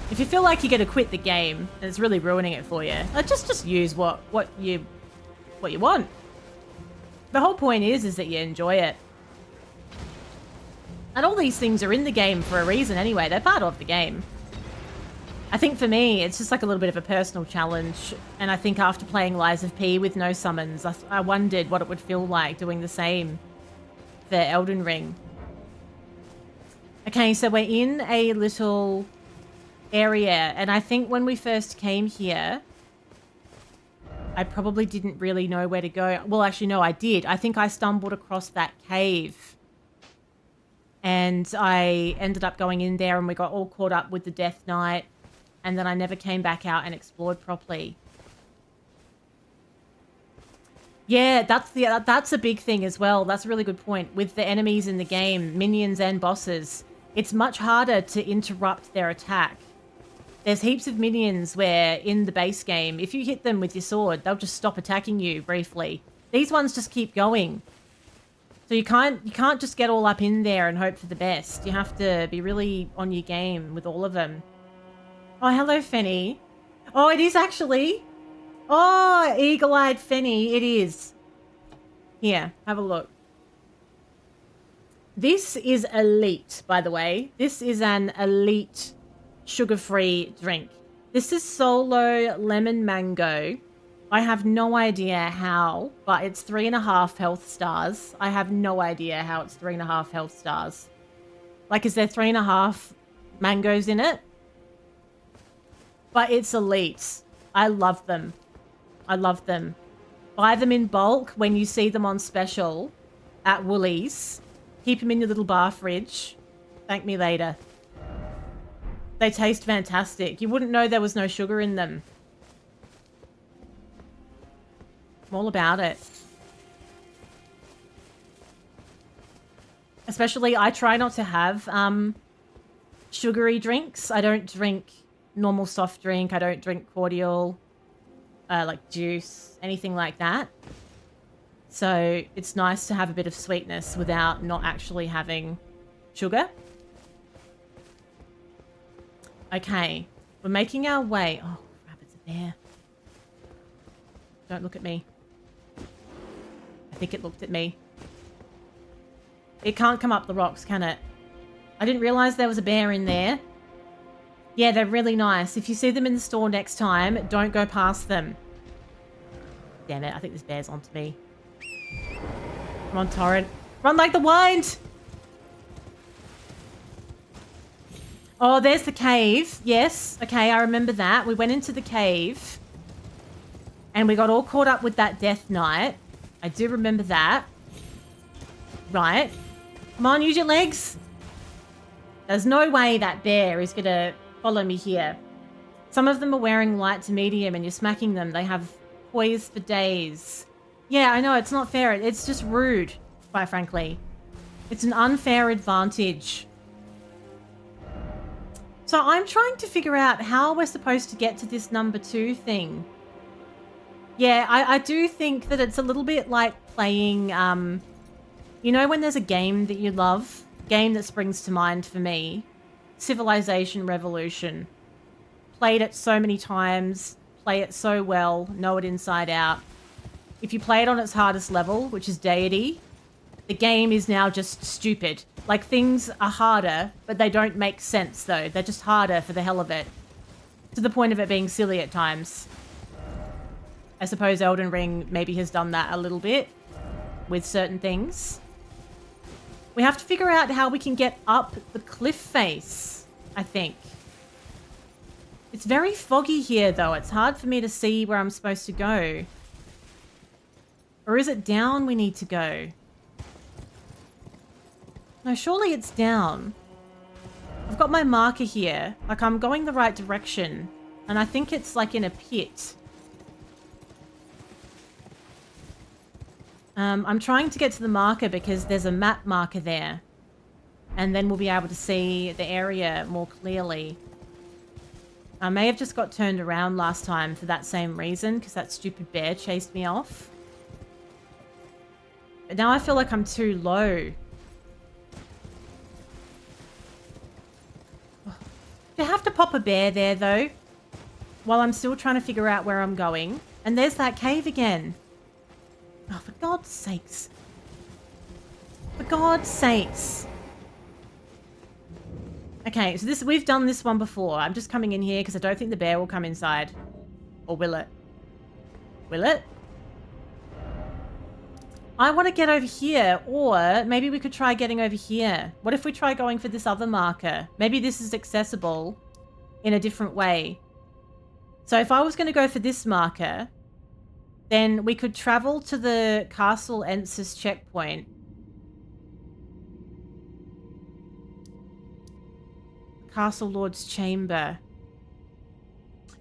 If you feel like you're going to quit the game and it's really ruining it for you, just use what you want. The whole point is that you enjoy it. And all these things are in the game for a reason anyway. They're part of the game. I think for me, it's just like a little bit of a personal challenge. And I think after playing Lies of P with no summons, I wondered what it would feel like doing the same for Elden Ring. Okay, so we're in a little area. And I think when we first came here, I probably didn't really know where to go. Well, actually, no, I did. I think I stumbled across that cave. And I ended up going in there and we got all caught up with the Death Knight. And then I never came back out and explored properly. Yeah, that's a big thing as well. That's a really good point. With the enemies in the game, minions and bosses, it's much harder to interrupt their attack. There's heaps of minions where in the base game, if you hit them with your sword, they'll just stop attacking you briefly. These ones just keep going. So you can't just get all up in there and hope for the best. You have to be really on your game with all of them. Oh, hello, Fenny. Oh, it is actually. Oh, eagle-eyed Fenny, it is. Here, have a look. This is elite, by the way. This is an elite sugar-free drink. This is Solo Lemon Mango. I have no idea how, but it's 3.5 health stars. I have no idea how it's 3.5 health stars. Like, is there 3.5 mangoes in it? But it's elite. I love them. I love them. Buy them in bulk when you see them on special at Woolies. Keep them in your little bar fridge. Thank me later. They taste fantastic. You wouldn't know there was no sugar in them. I'm all about it. Especially, I try not to have sugary drinks. I don't drink normal soft drink. I don't drink cordial, like juice, anything like that. So it's nice to have a bit of sweetness without not actually having sugar. Okay, we're making our way. Oh, crap, it's a bear. Don't look at me. I think it looked at me. It can't come up the rocks, can it? I didn't realize there was a bear in there. Yeah, they're really nice. If you see them in the store next time, don't go past them. Damn it, I think this bear's onto me. Come on, Torrent. Run like the wind! Oh, there's the cave. Yes. Okay, I remember that. We went into the cave. And we got all caught up with that Death Knight. I do remember that. Right. Come on, use your legs. There's no way that bear is going to follow me here. Some of them are wearing light to medium and you're smacking them. They have poise for days. Yeah, I know. It's not fair. It's just rude, quite frankly. It's an unfair advantage. So I'm trying to figure out how we're supposed to get to this number 2 thing. Yeah, I do think that it's a little bit like playing, you know when there's a game that you love? Game that springs to mind for me. Civilization Revolution. Played it so many times, play it so well, know it inside out. If you play it on its hardest level, which is Deity, the game is now just stupid. Like, things are harder, but they don't make sense, though. They're just harder for the hell of it. To the point of it being silly at times. I suppose Elden Ring maybe has done that a little bit with certain things. We have to figure out how we can get up the cliff face, I think. It's very foggy here, though. It's hard for me to see where I'm supposed to go. Or is it down we need to go? No, surely it's down. I've got my marker here. Like, I'm going the right direction. And I think it's, like, in a pit. I'm trying to get to the marker because there's a map marker there. And then we'll be able to see the area more clearly. I may have just got turned around last time for that same reason, because that stupid bear chased me off. But now I feel like I'm too low. Do you have to pop a bear there, though? While I'm still trying to figure out where I'm going. And there's that cave again. Oh, for God's sakes. For God's sakes. Okay, so we've done this one before. I'm just coming in here because I don't think the bear will come inside. Or will it? Will it? I want to get over here, or maybe we could try getting over here. What if we try going for this other marker? Maybe this is accessible in a different way. So if I was going to go for this marker, then we could travel to the Castle Ensis checkpoint. Castle Lord's Chamber.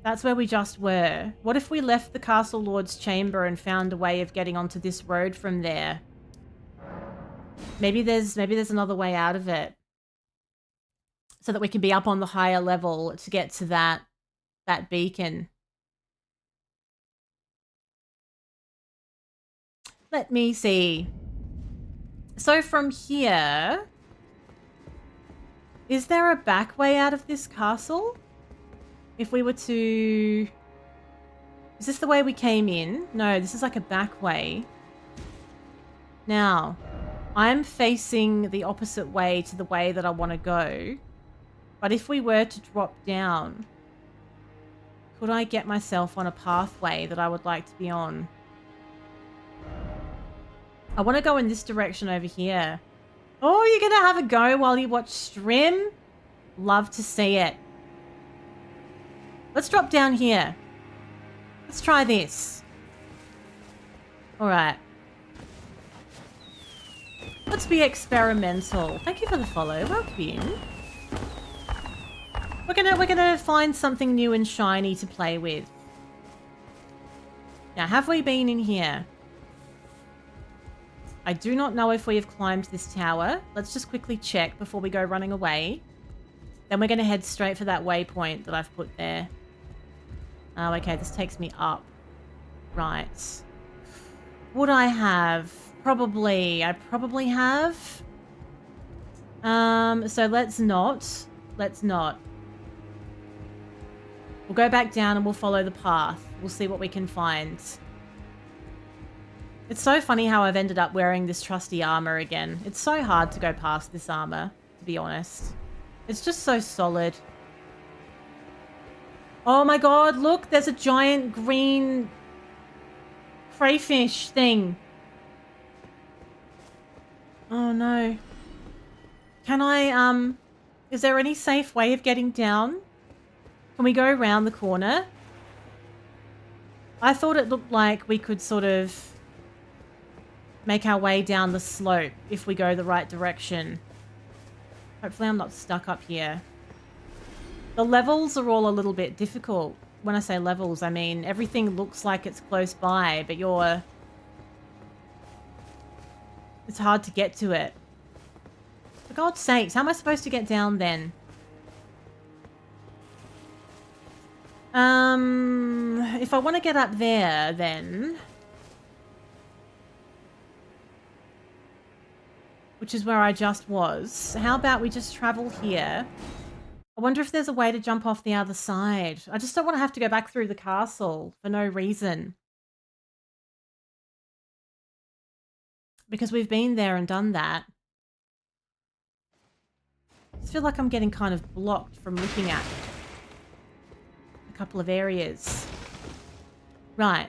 That's where we just were. What if we left the Castle Lord's Chamber and found a way of getting onto this road from there? Maybe there's another way out of it. So that we can be up on the higher level to get to that beacon. Let me see. So from here, is there a back way out of this castle? If we were to... Is this the way we came in? No, this is like a back way. Now, I'm facing the opposite way to the way that I want to go. But if we were to drop down, could I get myself on a pathway that I would like to be on? I want to go in this direction over here. Oh, you're going to have a go while you watch stream? Love to see it. Let's drop down here. Let's try this. All right. Let's be experimental. Thank you for the follow. Welcome in. We're gonna find something new and shiny to play with. Now, have we been in here? I do not know if we have climbed this tower. Let's just quickly check before we go running away. Then we're gonna head straight for that waypoint that I've put there. Oh, okay, this takes me up. Right. Would I have? Probably. I probably have. So let's not. Let's not. We'll go back down and we'll follow the path. We'll see what we can find. It's so funny how I've ended up wearing this trusty armor again. It's so hard to go past this armor, to be honest. It's just so solid. Oh my god, look, there's a giant green crayfish thing. Oh no. Can I, is there any safe way of getting down? Can we go around the corner? I thought it looked like we could sort of make our way down the slope if we go the right direction. Hopefully I'm not stuck up here. The levels are all a little bit difficult. When I say levels, I mean everything looks like it's close by, but it's hard to get to it. For God's sakes, how am I supposed to get down then? If I want to get up there, then... which is where I just was. How about we just travel here? I wonder if there's a way to jump off the other side. I just don't want to have to go back through the castle for no reason. Because we've been there and done that. I just feel like I'm getting kind of blocked from looking at a couple of areas. Right.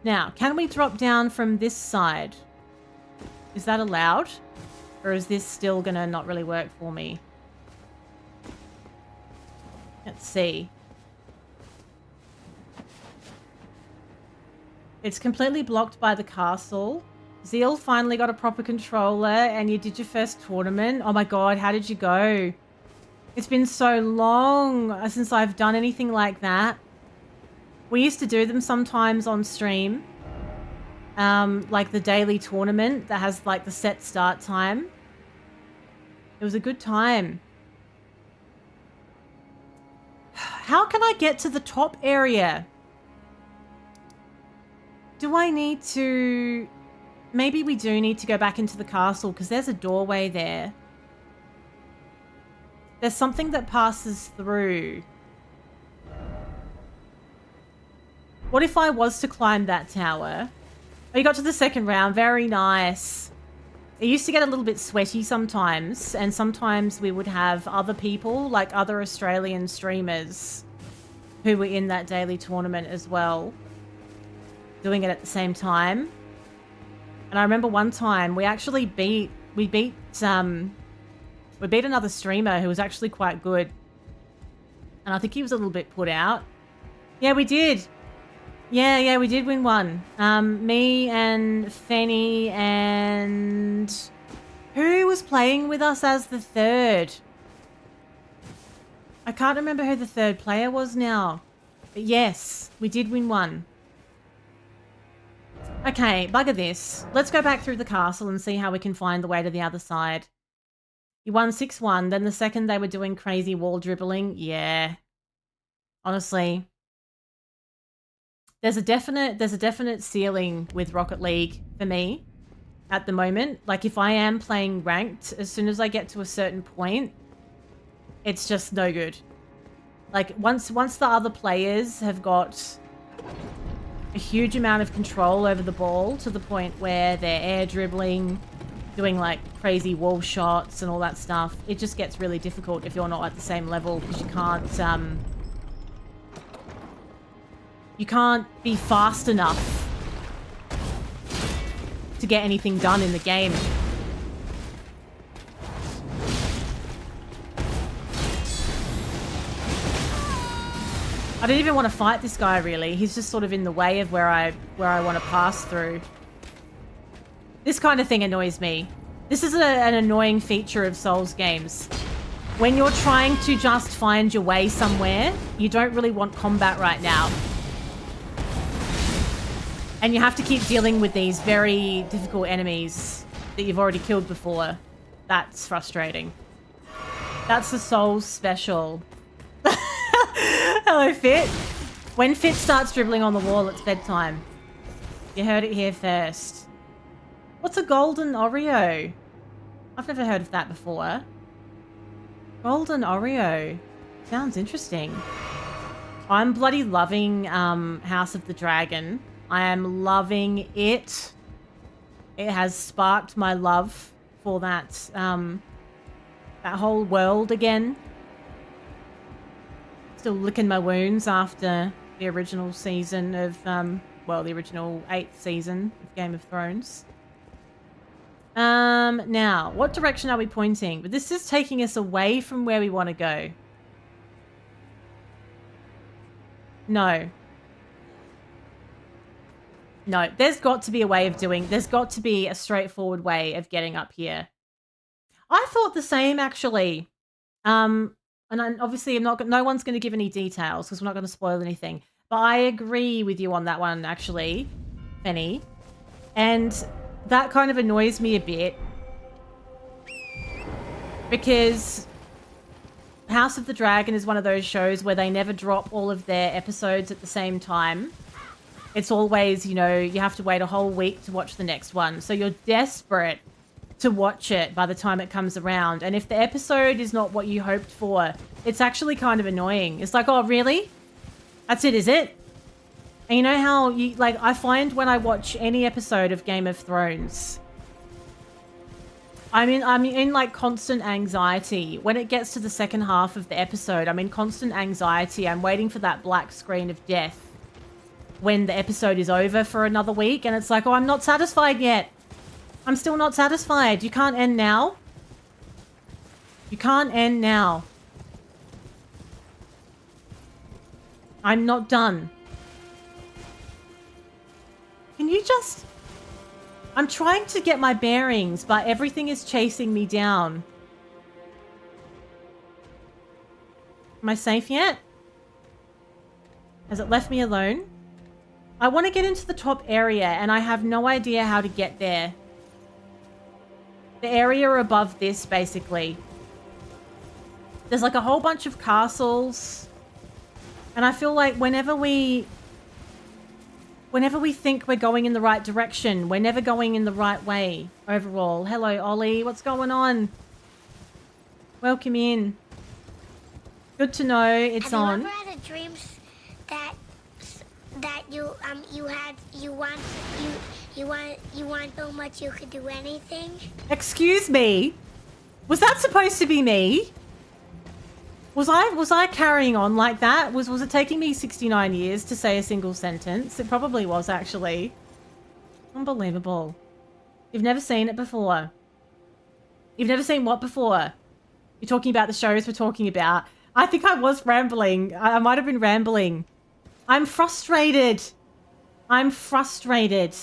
Now, can we drop down from this side? Is that allowed? Or is this still gonna not really work for me? Let's see. It's completely blocked by the castle. Zeal finally got a proper controller and you did your first tournament. Oh my god, how did you go? It's been so long since I've done anything like that. We used to do them sometimes on stream. Like the daily tournament that has like the set start time. It was a good time. How can I get to the top area? Do I need to... Maybe we do need to go back into the castle because there's a doorway there. There's something that passes through. What if I was to climb that tower? Oh, you got to the second round. Very nice. It used to get a little bit sweaty sometimes, and sometimes we would have other people, like other Australian streamers, who were in that daily tournament as well, doing it at the same time. And I remember one time we actually beat another streamer who was actually quite good, and I think he was a little bit put out. Yeah, we did. Yeah, we did win one. Me and Fanny and... Who was playing with us as the third? I can't remember who the third player was now. But yes, we did win one. Okay, bugger this. Let's go back through the castle and see how we can find the way to the other side. You won 6-1, then the second they were doing crazy wall dribbling. Yeah. Honestly... There's a definite ceiling with Rocket League for me at the moment. Like if I am playing ranked, as soon as I get to a certain point, it's just no good. Like once the other players have got a huge amount of control over the ball to the point where they're air dribbling, doing like crazy wall shots and all that stuff. It just gets really difficult if you're not at the same level because you can't be fast enough to get anything done in the game. I don't even want to fight this guy, really. He's just sort of in the way of where I want to pass through. This kind of thing annoys me. This is an annoying feature of Souls games. When you're trying to just find your way somewhere, you don't really want combat right now. And you have to keep dealing with these very difficult enemies that you've already killed before. That's frustrating. That's the Souls special. Hello, Fit. When Fit starts dribbling on the wall, it's bedtime. You heard it here first. What's a golden Oreo? I've never heard of that before. Golden Oreo. Sounds interesting. I'm bloody loving House of the Dragon. I am loving it. It has sparked my love for that, that whole world again. Still licking my wounds after the original season of, well, the original 8th season of Game of Thrones. Now, what direction are we pointing? But this is taking us away from where we want to go. No. No, there's got to be a way of doing, there's got to be a straightforward way of getting up here. I thought the same, actually. And obviously, no one's going to give any details because we're not going to spoil anything. But I agree with you on that one, actually, Penny. And that kind of annoys me a bit. Because House of the Dragon is one of those shows where they never drop all of their episodes at the same time. It's always, you know, you have to wait a whole week to watch the next one. So you're desperate to watch it by the time it comes around. And if the episode is not what you hoped for, it's actually kind of annoying. It's like, oh, really? That's it, is it? And you know how you, like, I find when I watch any episode of Game of Thrones, I'm in like constant anxiety. When it gets to the second half of the episode, I'm in constant anxiety. I'm waiting for that black screen of death when the episode is over for another week. And it's like, oh, I'm not satisfied yet. I'm still not satisfied. You can't end now. You can't end now. I'm not done. Can you just... I'm trying to get my bearings, but everything is chasing me down. Am I safe yet? Has it left me alone? I want to get into the top area, and I have no idea how to get there. The area above this, basically. There's like a whole bunch of castles. And I feel like whenever we think we're going in the right direction, we're never going in the right way overall. Hello, Ollie. What's going on? Welcome in. Good to know it's on. Have you ever had a dream that you want so much you could do anything? Excuse me? Was that supposed to be me? Was I carrying on like that? Was it taking me 69 years to say a single sentence? It probably was, actually. Unbelievable. You've never seen it before. You've never seen what before? You're talking about the shows we're talking about. I think I was rambling. I might have been rambling. I'm frustrated. I'm frustrated.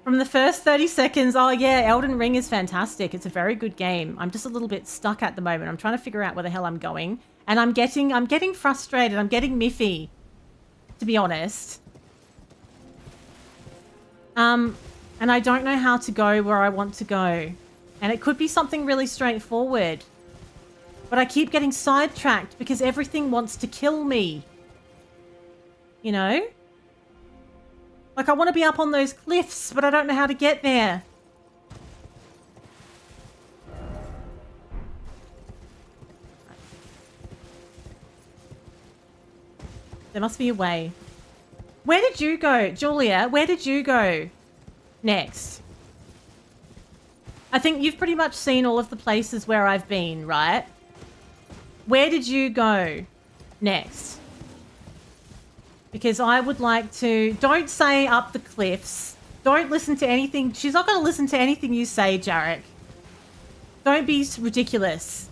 From the first 30 seconds, oh yeah, Elden Ring is fantastic. It's a very good game. I'm just a little bit stuck at the moment. I'm trying to figure out where the hell I'm going. And I'm getting frustrated. I'm getting miffy, to be honest. And I don't know how to go where I want to go. And it could be something really straightforward. But I keep getting sidetracked because everything wants to kill me. You know? Like, I want to be up on those cliffs, but I don't know how to get there. There must be a way. Where did you go? Julia, where did you go next? I think you've pretty much seen all of the places where I've been, right? Where did you go next? Because I would like to... Don't say up the cliffs. Don't listen to anything. She's not going to listen to anything you say, Jarek. Don't be ridiculous.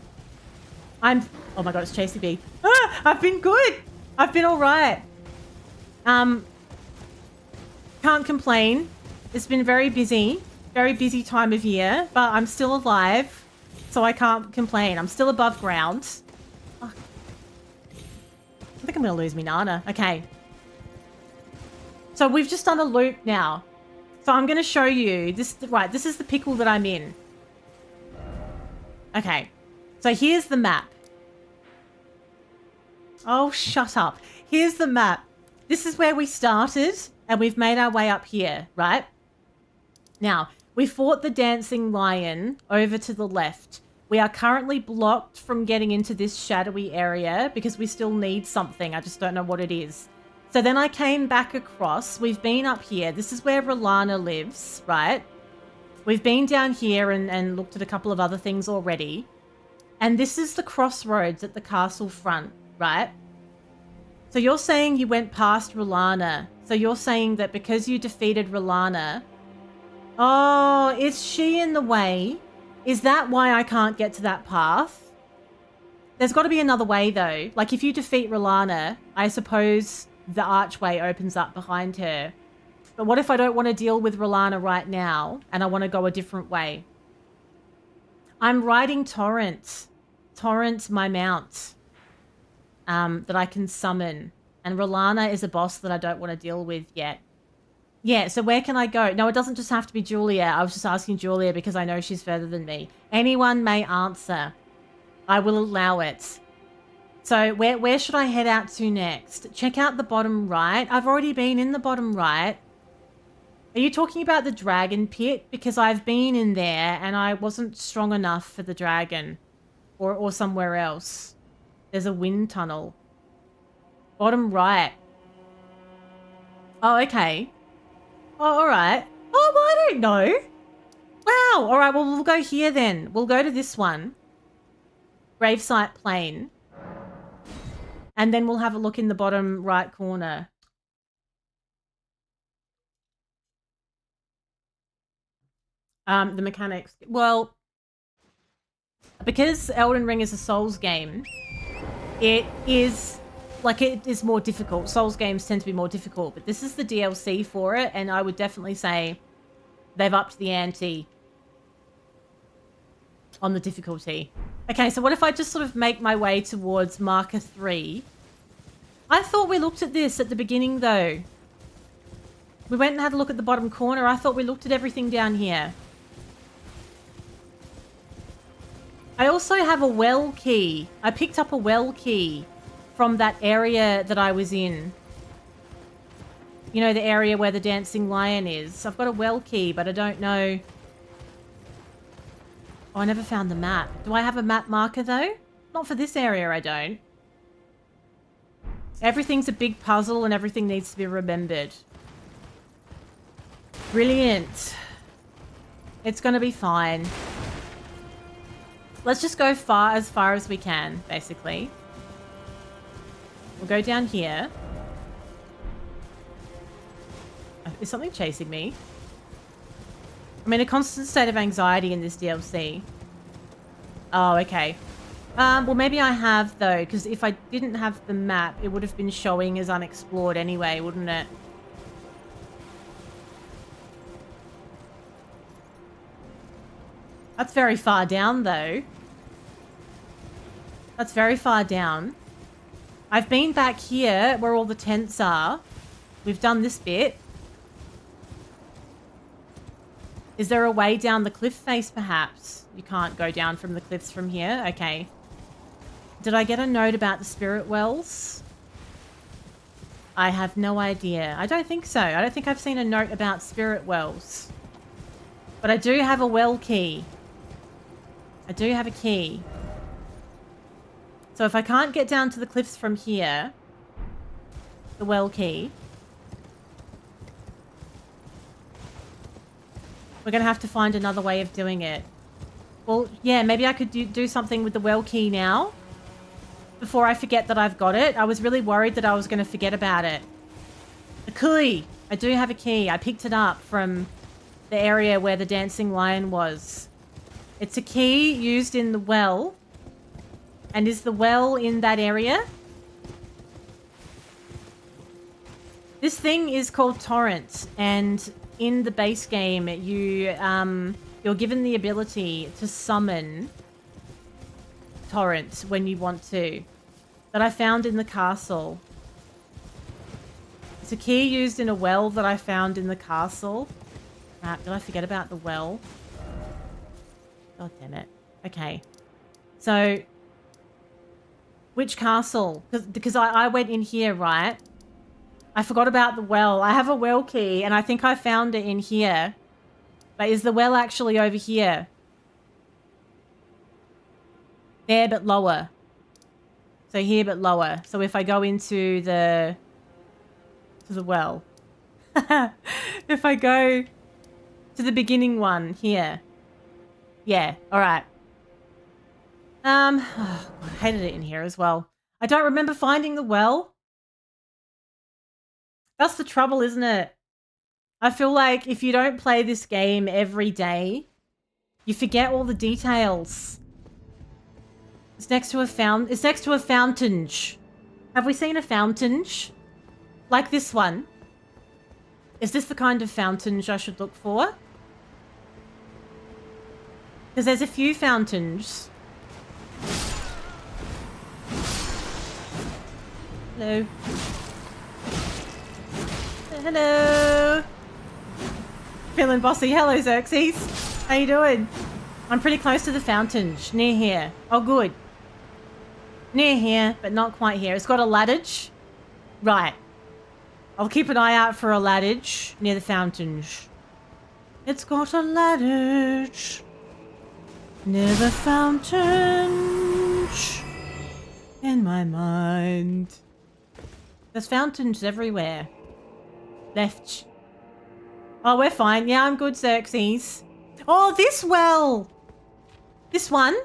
Oh my god, it's Chasey B. Ah, I've been good. I've been all right. Can't complain. It's been very busy time of year, but I'm still alive, so I can't complain. I'm still above ground. Oh. I think I'm gonna lose me Nana. Okay. So we've just done a loop now. So I'm gonna show you this. Right, this is the pickle that I'm in. Okay. So here's the map. Oh, shut up. Here's the map. This is where we started, and we've made our way up here, right? Now, we fought the dancing lion over to the left. We are currently blocked from getting into this shadowy area because we still need something. I just don't know what it is. So then I came back across. We've been up here. This is where Rolana lives, right? We've been down here and looked at a couple of other things already. And this is the crossroads at the castle front, right? So you're saying you went past Rolana. So you're saying that because you defeated Rolana... Oh, is she in the way? Is that why I can't get to that path? There's got to be another way, though. Like, if you defeat Rolana, I suppose the archway opens up behind her. But what if I don't want to deal with Rolana right now, and I want to go a different way? I'm riding Torrent. Torrent, my mount. That I can summon. And Rolana is a boss that I don't want to deal with yet. Yeah, so where can I go? No, it doesn't just have to be Julia. I was just asking Julia because I know she's further than me. Anyone may answer. I will allow it. So where should I head out to next? Check out the bottom right. I've already been in the bottom right. Are you talking about the dragon pit? Because I've been in there and I wasn't strong enough for the dragon. Or somewhere else. There's a wind tunnel. Bottom right. Oh, okay. Oh, all right. Oh, well, I don't know. Wow. All right, well, we'll go here then. We'll go to this one. Gravesite Plain. And then we'll have a look in the bottom right corner. The mechanics. Well, because Elden Ring is a Souls game, it is more difficult. Souls games tend to be more difficult, but this is the DLC for it, and I would definitely say they've upped the ante on the difficulty. Okay, so what if I just sort of make my way towards marker 3? I thought we looked at this at the beginning, though. We went and had a look at the bottom corner. I thought we looked at everything down here. I also have a well key. I picked up a well key from that area that I was in. You know, the area where the dancing lion is. I've got a well key, but I don't know. Oh, I never found the map. Do I have a map marker, though? Not for this area, I don't. Everything's a big puzzle and everything needs to be remembered. Brilliant. It's going to be fine. Let's just go as far as we can, basically. We'll go down here. Is something chasing me? I'm in a constant state of anxiety in this DLC. Oh, okay. Well, maybe I have, though, because if I didn't have the map, it would have been showing as unexplored anyway, wouldn't it? That's very far down, though. That's very far down. I've been back here where all the tents are. We've done this bit. Is there a way down the cliff face, perhaps? You can't go down from the cliffs from here? Okay. Did I get a note about the spirit wells? I have no idea. I don't think so. I don't think I've seen a note about spirit wells. But I do have a well key. I do have a key. So if I can't get down to the cliffs from here, the well key. We're going to have to find another way of doing it. Well, yeah, maybe I could do something with the well key now. Before I forget that I've got it. I was really worried that I was going to forget about it. The key. I do have a key. I picked it up from the area where the dancing lion was. It's a key used in the well. And is the well in that area? This thing is called Torrent, and in the base game, you're given the ability to summon Torrent when you want to. That I found in the castle. It's a key used in a well that I found in the castle. Crap, did I forget about the well? God damn it. Okay. So, which castle? Because I went in here, right? I forgot about the well. I have a well key, and I think I found it in here. But is the well actually over here? There, but lower. So here, but lower. So if I go into the well. If I go to the beginning one here. Yeah, all right. Oh, I hated it in here as well. I don't remember finding the well. That's the trouble, isn't it? I feel like if you don't play this game every day, you forget all the details. It's next to a fountain. Have we seen a fountain? Like this one. Is this the kind of fountain I should look for? Because there's a few fountains. Hello. Hello. Feeling bossy. Hello, Xerxes. How you doing? I'm pretty close to the fountain. Near here. Oh, good. Near here, but not quite here. It's got a ladder. Right. I'll keep an eye out for a ladder near the fountain. It's got a ladder near the fountain in my mind. There's fountains everywhere. Left. Oh, we're fine. Yeah, I'm good, Xerxes. Oh, this well. This one.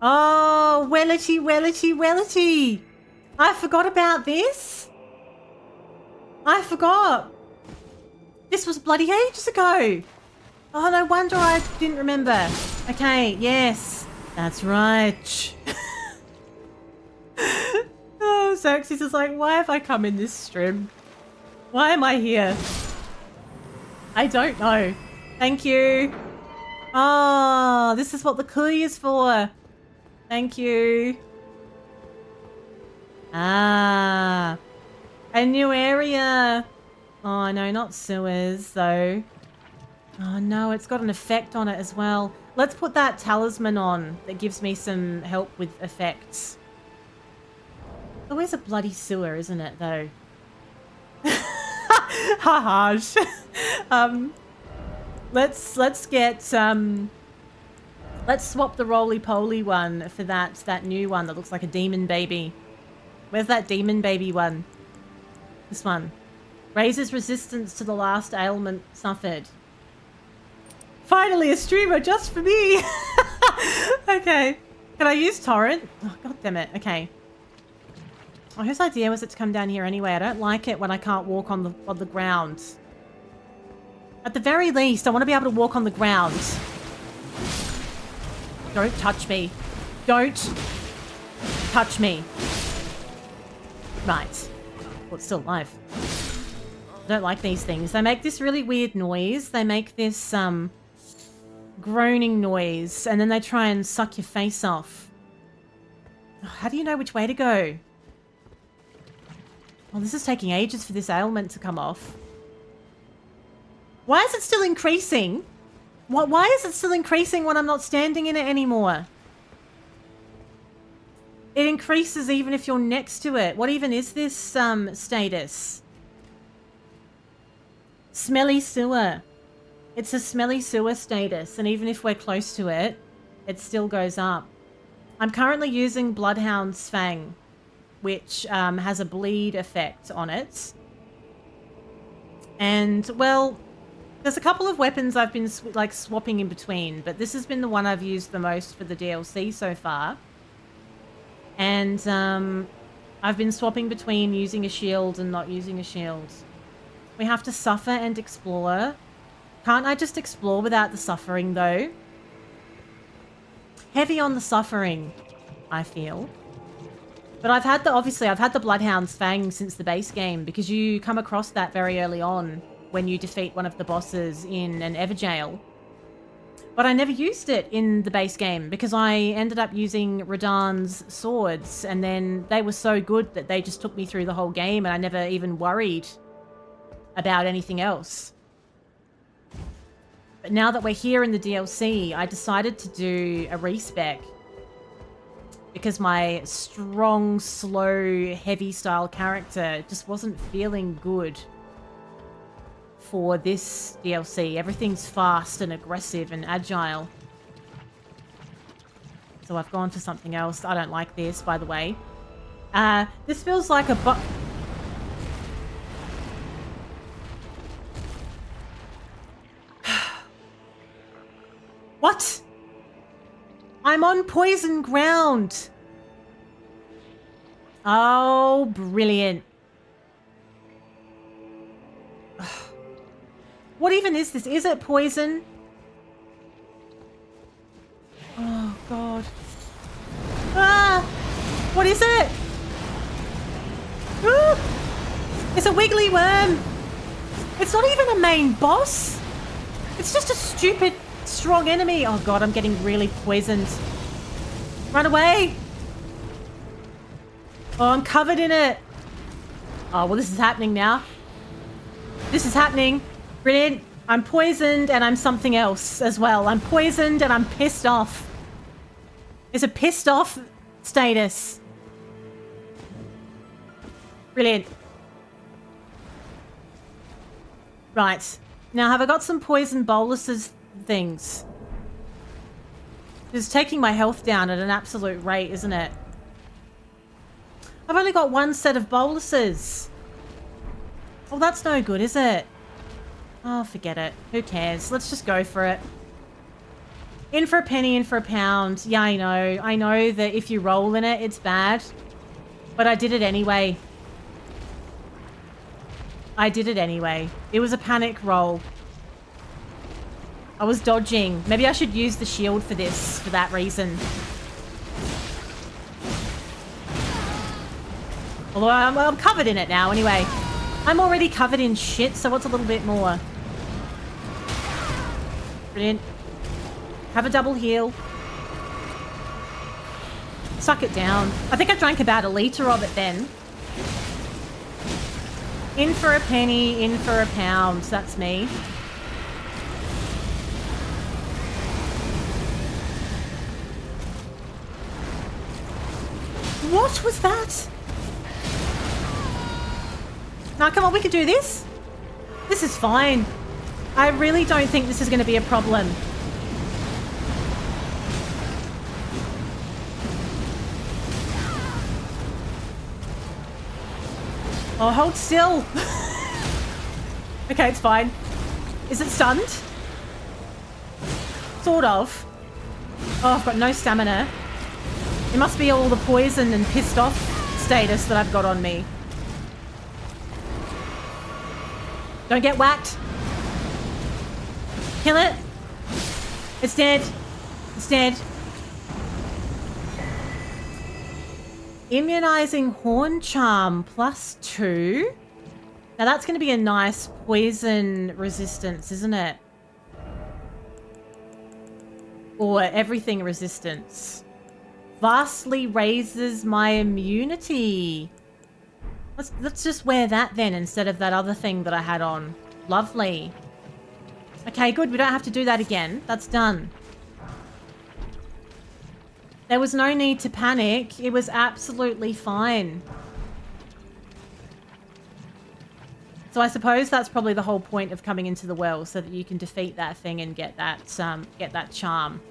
Oh, wellity, wellity, wellity. I forgot about this. I forgot. This was bloody ages ago. Oh, no wonder I didn't remember. Okay, yes. That's right. Oh, Xerxes is like, why have I come in this stream? Why am I here? I don't know. Thank you. Oh, this is what the key is for. Thank you. Ah. A new area. Oh, no, not sewers, though. Oh, no, it's got an effect on it as well. Let's put that talisman on that gives me some help with effects. Always a bloody sewer, isn't it, though? Haha. Let's get let's swap the roly-poly one for that new one that looks like a demon baby. Where's that demon baby one? This one. Raises resistance to the last ailment suffered. Finally a streamer just for me. Okay. Can I use torrent? Oh, god damn it. Okay. Oh, whose idea was it to come down here anyway? I don't like it when I can't walk on the ground. At the very least, I want to be able to walk on the ground. Don't touch me. Don't touch me. Right. Well, it's still alive. I don't like these things. They make this really weird noise. They make this, groaning noise, and then they try and suck your face off. Oh, how do you know which way to go? Well, this is taking ages for this ailment to come off. Why is it still increasing? Why is it still increasing when I'm not standing in it anymore? It increases even if you're next to it. What even is this status? Smelly sewer. It's a smelly sewer status, and even if we're close to it, it still goes up. I'm currently using Bloodhound's Fang, which has a bleed effect on it. And, well, There's a couple of weapons I've been like swapping in between, but this has been the one I've used the most for the DLC so far. And I've been swapping between using a shield and not using a shield. We have to suffer and explore. Can't I just explore without the suffering though? Heavy on the suffering, I feel. But obviously I've had the Bloodhound's Fang since the base game because you come across that very early on when you defeat one of the bosses in an Everjail. But I never used it in the base game because I ended up using Radahn's swords, and then they were so good that they just took me through the whole game and I never even worried about anything else. But now that we're here in the DLC, I decided to do a respec because my strong, slow, heavy style character just wasn't feeling good for this DLC. Everything's fast and aggressive and agile. So I've gone for something else. I don't like this, by the way. This feels like a What? I'm on poison ground. Oh, brilliant. What even is this? Is it poison? Oh, God. Ah! What is it? Ah! It's a wiggly worm. It's not even a main boss. It's just a stupid, strong enemy. Oh, God, I'm getting really poisoned. Run away. Oh, I'm covered in it. Oh, well, this is happening now. This is happening. Brilliant. I'm poisoned and I'm something else as well. I'm poisoned and I'm pissed off. It's a pissed off status. Brilliant. Right. Now, have I got some poison boluses things? It's taking my health down at an absolute rate, isn't it? I've only got one set of boluses. Oh, that's no good, is it? Oh, forget it. Who cares? Let's just go for it. In for a penny, in for a pound. Yeah, I know. I know that if you roll in it, it's bad. But I did it anyway. I did it anyway. It was a panic roll. I was dodging. Maybe I should use the shield for this, for that reason. Although I'm covered in it now anyway. I'm already covered in shit, so what's a little bit more? Brilliant. Have a double heal. Suck it down. I think I drank about a litre of it then. In for a penny, in for a pound. That's me. What was that? Now, come on, we can do this. This is fine. I really don't think this is going to be a problem. Oh, hold still. Okay, it's fine. Is it stunned? Sort of. Oh, I've got no stamina. It must be all the poison and pissed off status that I've got on me. Don't get whacked. Kill it. It's dead. It's dead. Immunizing Horn Charm +2. Now that's going to be a nice poison resistance, isn't it? Or everything resistance. Vastly raises my immunity. Let's just wear that then instead of that other thing that I had on. Lovely. Okay, good. We don't have to do that again. That's done. There was no need to panic. It was absolutely fine. So I suppose that's probably the whole point of coming into the well, so that you can defeat that thing and get that charm.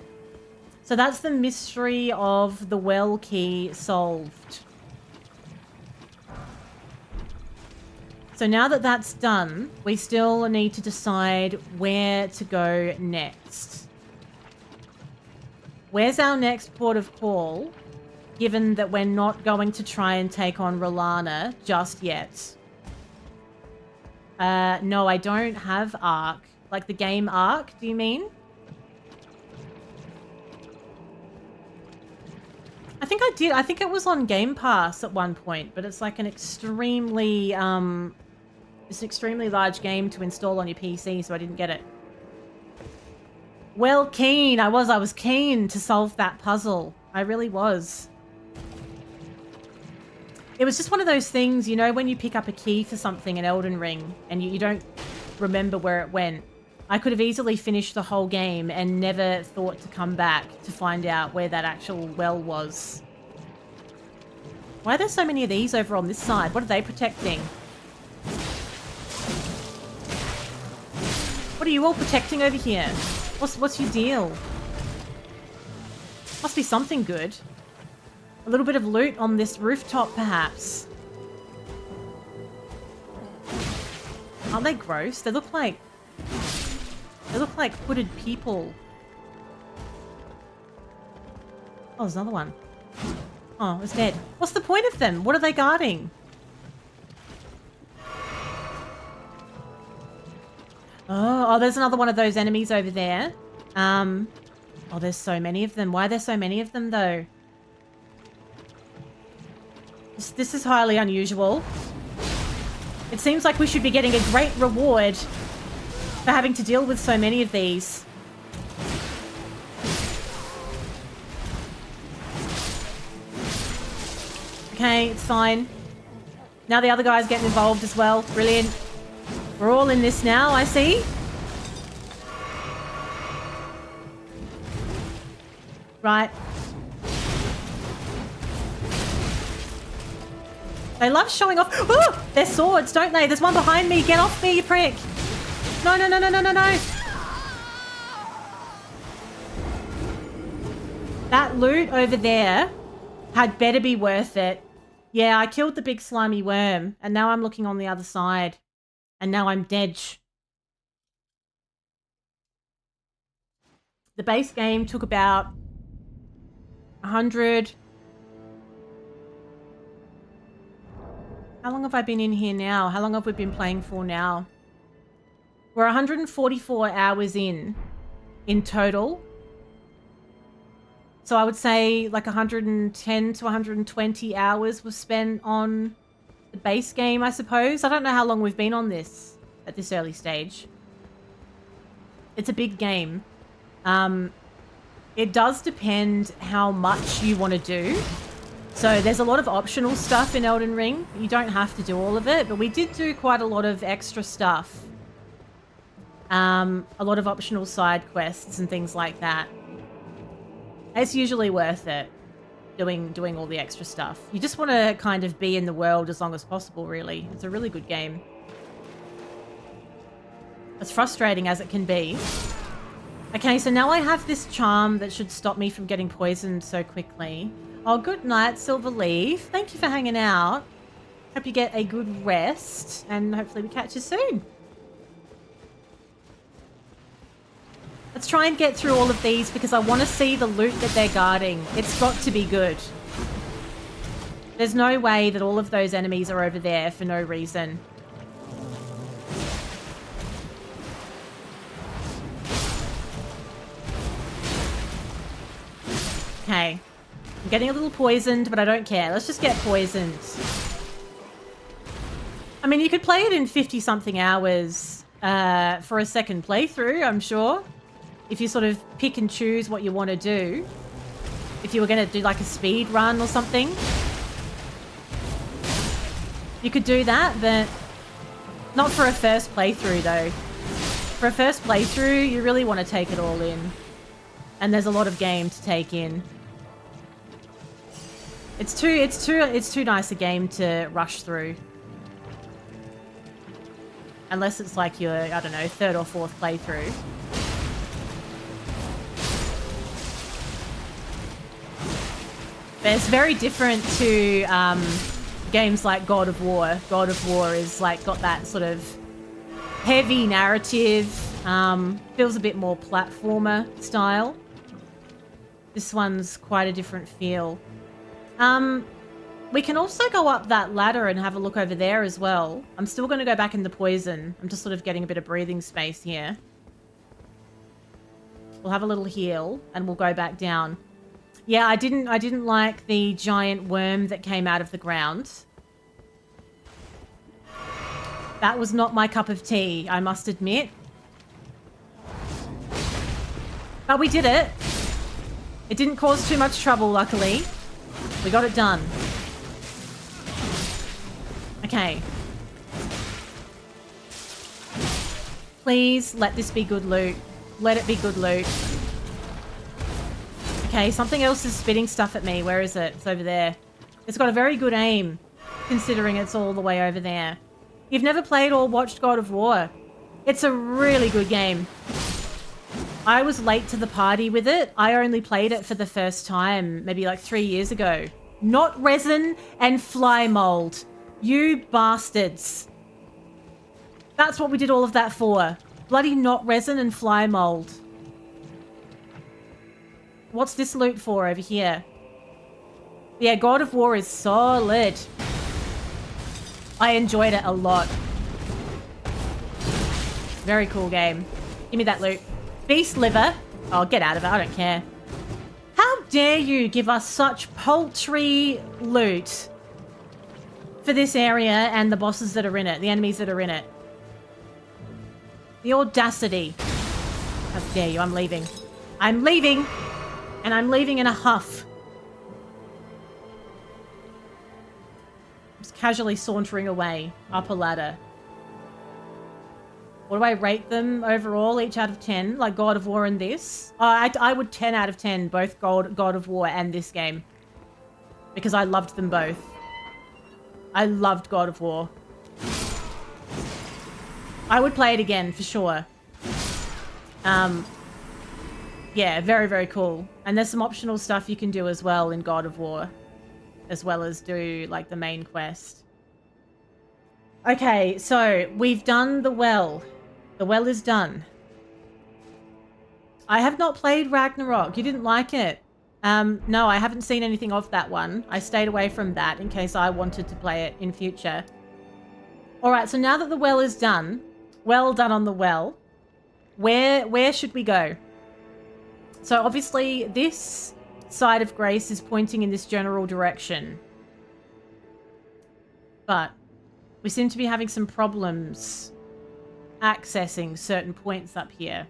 So that's the mystery of the well key solved. So now that that's done, we still need to decide where to go next. Where's our next port of call, given that we're not going to try and take on Rolana just yet? No, I don't have Ark. Like the game Ark, do you mean? I think I did. I think it was on Game Pass at one point, but it's like an extremely, it's an extremely large game to install on your PC, so I didn't get it. Well, keen. I was keen to solve that puzzle. I really was. It was just one of those things, you know, when you pick up a key for something in Elden Ring and you don't remember where it went. I could have easily finished the whole game and never thought to come back to find out where that actual well was. Why are there so many of these over on this side? What are they protecting? What are you all protecting over here? What's your deal? Must be something good. A little bit of loot on this rooftop, perhaps. Aren't they gross? They look like hooded people. Oh, there's another one. Oh, it's dead. What's the point of them? What are they guarding? Oh, there's another one of those enemies over there. Oh, there's so many of them. Why are there so many of them, though? This is highly unusual. It seems like we should be getting a great reward for having to deal with so many of these. Okay, it's fine. Now the other guy's getting involved as well. Brilliant. We're all in this now, I see. Right. They love showing off. Oh, their swords, don't they? There's one behind me. Get off me, you prick. No, no, no, no, no, no, no. That loot over there had better be worth it. Yeah, I killed the big slimy worm, and now I'm looking on the other side. And now I'm dead. The base game took about 100... How long have I been in here now? How long have we been playing for now? We're 144 hours in total. So I would say like 110 to 120 hours was spent on the base game, I suppose. I don't know how long we've been on this at this early stage. It's a big game. It does depend how much you want to do. So there's a lot of optional stuff in Elden Ring. You don't have to do all of it, but we did do quite a lot of extra stuff. A lot of optional side quests and things like that. It's usually worth it, doing all the extra stuff. You just want to kind of be in the world as long as possible, really. It's a really good game. As frustrating as it can be. Okay, so now I have this charm that should stop me from getting poisoned so quickly. Oh, good night, Silverleaf. Thank you for hanging out. Hope you get a good rest, and hopefully we catch you soon. Let's try and get through all of these because I want to see the loot that they're guarding. It's got to be good. There's no way that all of those enemies are over there for no reason. Okay. I'm getting a little poisoned, but I don't care. Let's just get poisoned. I mean, you could play it in 50-something hours for a second playthrough, I'm sure. If you sort of pick and choose what you want to do. If you were going to do like a speed run or something. You could do that, but not for a first playthrough, though. For a first playthrough, you really want to take it all in. And there's a lot of game to take in. It's too nice a game to rush through. Unless it's like your, I don't know, third or fourth playthrough. But it's very different to games like God of War. God of War is like got that sort of heavy narrative, feels a bit more platformer style. This one's quite a different feel. We can also go up that ladder and have a look over there as well. I'm still going to go back in the poison. I'm just sort of getting a bit of breathing space here. We'll have a little heal and we'll go back down. Yeah, I didn't like the giant worm that came out of the ground. That was not my cup of tea, I must admit. But we did it. It didn't cause too much trouble, luckily. We got it done. Okay. Please let this be good loot. Let it be good loot. Okay, something else is spitting stuff at me. Where is it? It's over there. It's got a very good aim, considering it's all the way over there. You've never played or watched God of War. It's a really good game. I was late to the party with it. I only played it for the first time, maybe like 3 years ago. Not resin and fly mold. You bastards. That's what we did all of that for. Bloody not resin and fly mold. What's this loot for over here? Yeah, God of War is solid. I enjoyed it a lot. Very cool game. Give me that loot. Beast liver. Oh, get out of it. I don't care. How dare you give us such paltry loot for this area and the bosses that are in it, the enemies that are in it. The audacity. How dare you. I'm leaving. I'm leaving. And I'm leaving in a huff. Just casually sauntering away up a ladder. What do I rate them overall, each out of 10? Like God of War and this? I would 10 out of 10, both God of War and this game. Because I loved them both. I loved God of War. I would play it again, for sure. Yeah, very, very cool. And there's some optional stuff you can do as well in God of War. As well as do, like, the main quest. Okay, so we've done the well. The well is done. I have not played Ragnarok. You didn't like it? No, I haven't seen anything of that one. I stayed away from that in case I wanted to play it in future. Alright, so now that the well is done, well done on the well, where should we go? So obviously this side of Grace is pointing in this general direction. But we seem to be having some problems accessing certain points up here.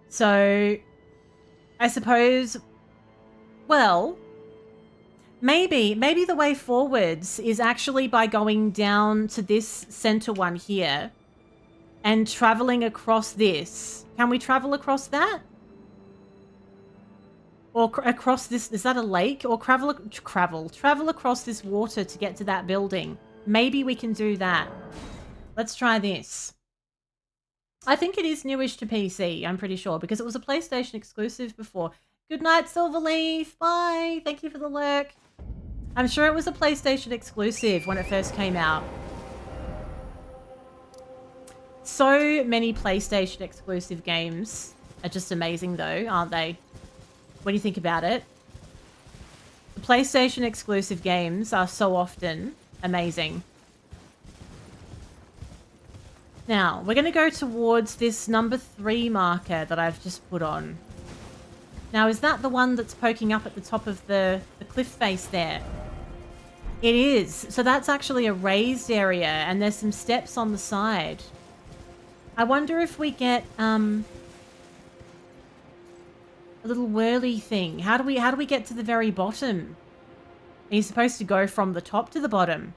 So I suppose, well, maybe the way forwards is actually by going down to this center one here and traveling across this. Can we travel across that? Or across this, is that a lake? Or travel across this water to get to that building. Maybe we can do that. Let's try this. I think it is newish to PC, I'm pretty sure, because it was a PlayStation exclusive before. Good night, Silverleaf. Bye. Thank you for the lurk. I'm sure it was a PlayStation exclusive when it first came out. So many PlayStation exclusive games are just amazing though, aren't they? When you think about it. The PlayStation exclusive games are so often amazing. Now, we're going to go towards this number 3 marker that I've just put on. Now, is that the one that's poking up at the top of the cliff face there? It is. So that's actually a raised area, and there's some steps on the side. I wonder if we get a little whirly thing. How do we get to the very bottom? Are you supposed to go from the top to the bottom?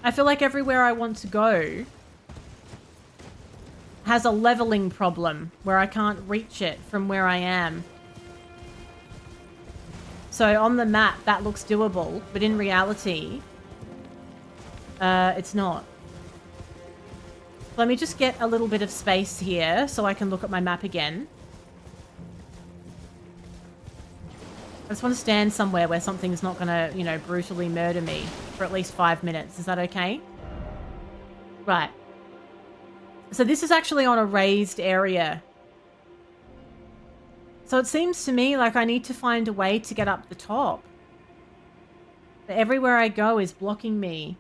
I feel like everywhere I want to go has a leveling problem where I can't reach it from where I am. So on the map, that looks doable, but in reality, it's not. Let me just get a little bit of space here so I can look at my map again. I just want to stand somewhere where something's not going to, you know, brutally murder me for at least 5 minutes. Is that okay? Right. So this is actually on a raised area. So it seems to me like I need to find a way to get up the top. But everywhere I go is blocking me.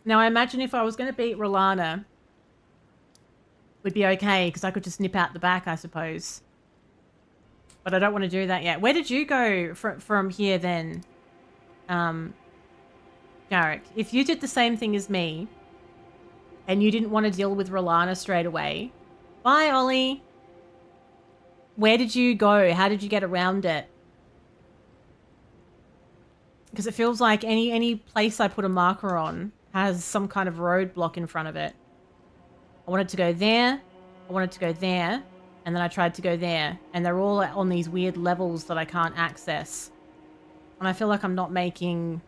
Now I imagine if I was going to beat Rolana, we'd be okay because I could just nip out the back, I suppose. But I don't want to do that yet. Where did you go from here then, Garrick? If you did the same thing as me and you didn't want to deal with Rolana straight away, bye, Ollie. Where did you go? How did you get around it? Because it feels like any place I put a marker on has some kind of roadblock in front of it. I wanted to go there. I wanted to go there. And then I tried to go there. And they're all on these weird levels that I can't access. And I feel like I'm not making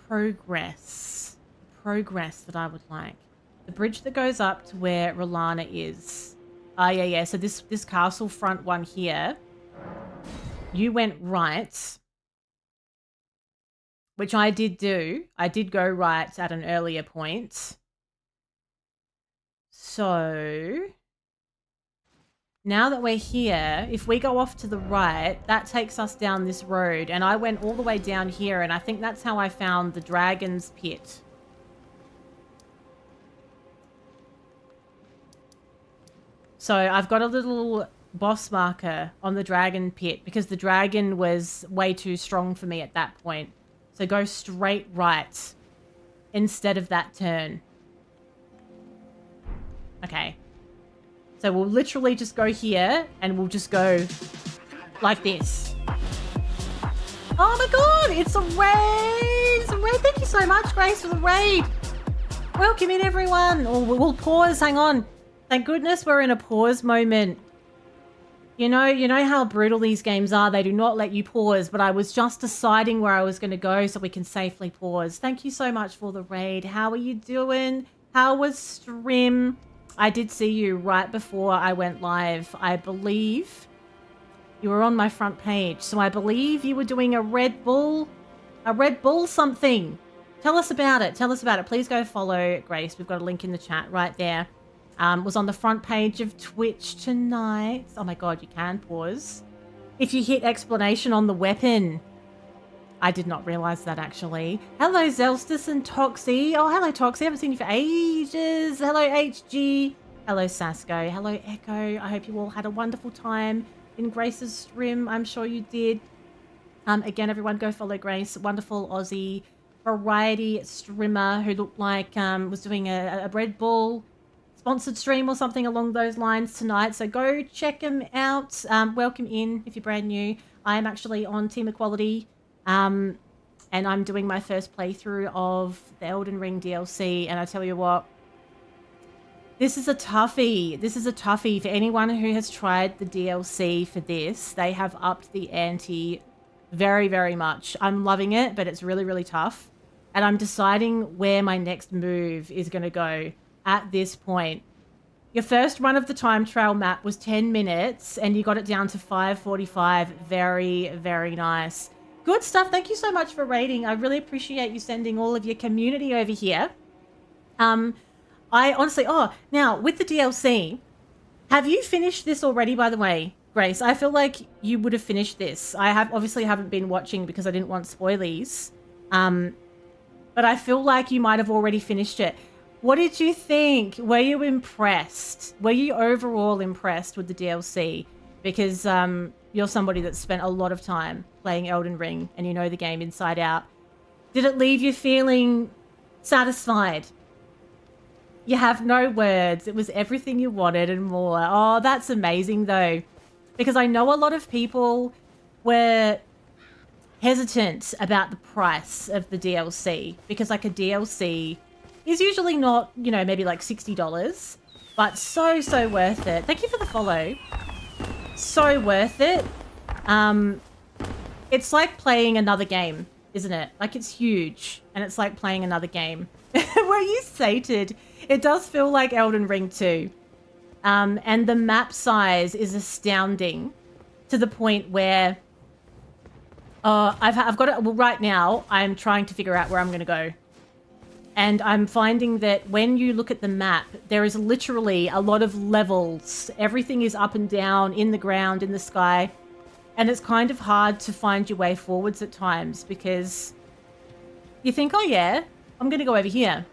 progress. Progress that I would like. The bridge that goes up to where Rolana is. Ah, yeah. So this castle front one here. You went right. Which I did do. I did go right at an earlier point. So now that we're here, if we go off to the right, that takes us down this road. And I went all the way down here, and I think that's how I found the dragon's pit. So I've got a little boss marker on the dragon pit because the dragon was way too strong for me at that point. So go straight right instead of that turn. Okay. So we'll literally just go here and we'll just go like this. Oh my god, it's a raid! It's a raid. Thank you so much, Grace, for the raid. Welcome in, everyone. Oh, we'll pause. Hang on. Thank goodness we're in a pause moment. You know how brutal these games are. They do not let you pause, but I was just deciding where I was going to go so we can safely pause. Thank you so much for the raid. How are you doing? How was stream? I did see you right before I went live. I believe you were on my front page. So I believe you were doing a Red Bull something. Tell us about it. Tell us about it. Please go follow Grace. We've got a link in the chat right there. Was on the front page of Twitch tonight. Oh my god, you can pause. If you hit explanation on the weapon. I did not realize that, actually. Hello, Zelstis and Toxie. Oh, hello, Toxie. I haven't seen you for ages. Hello, HG. Hello, Sasko. Hello, Echo. I hope you all had a wonderful time in Grace's stream. I'm sure you did. Again, everyone, go follow Grace. Wonderful Aussie variety streamer who looked like was doing a Red Bull sponsored stream or something along those lines tonight. So go check him out. Welcome in if you're brand new. I am actually on Team Equality. And I'm doing my first playthrough of the Elden Ring DLC. And I tell you what, this is a toughie. This is a toughie for anyone who has tried the DLC for this. They have upped the ante very, very much. I'm loving it, but it's really, really tough. And I'm deciding where my next move is going to go at this point. Your first run of the time trial map was 10 minutes and you got it down to 5:45. Very, very nice. Good stuff. Thank you so much for rating. I really appreciate you sending all of your community over here. I honestly, now with the DLC, have you finished this already, by the way, Grace? I feel like you would have finished this. I obviously haven't been watching because I didn't want spoilies. But I feel like you might have already finished it. What did you think? Were you impressed? Were you overall impressed with the DLC? Because you're somebody that's spent a lot of time playing Elden Ring and you know the game inside out. Did it leave you feeling satisfied? You have no words. It was everything you wanted and more. Oh, that's amazing though. Because I know a lot of people were hesitant about the price of the DLC. Because like a DLC is usually not, you know, maybe like $60. But so worth it. Thank you for the follow. So worth it. It's like playing another game, isn't it? Like it's huge and it's like playing another game. Were you sated? It does feel like Elden Ring 2. And the map size is astounding to the point where I've got it. Well, right now I'm trying to figure out where I'm going to go. And I'm finding that when you look at the map, there is literally a lot of levels. Everything is up and down, in the ground, in the sky. And it's kind of hard to find your way forwards at times because you think, oh yeah, I'm going to go over here.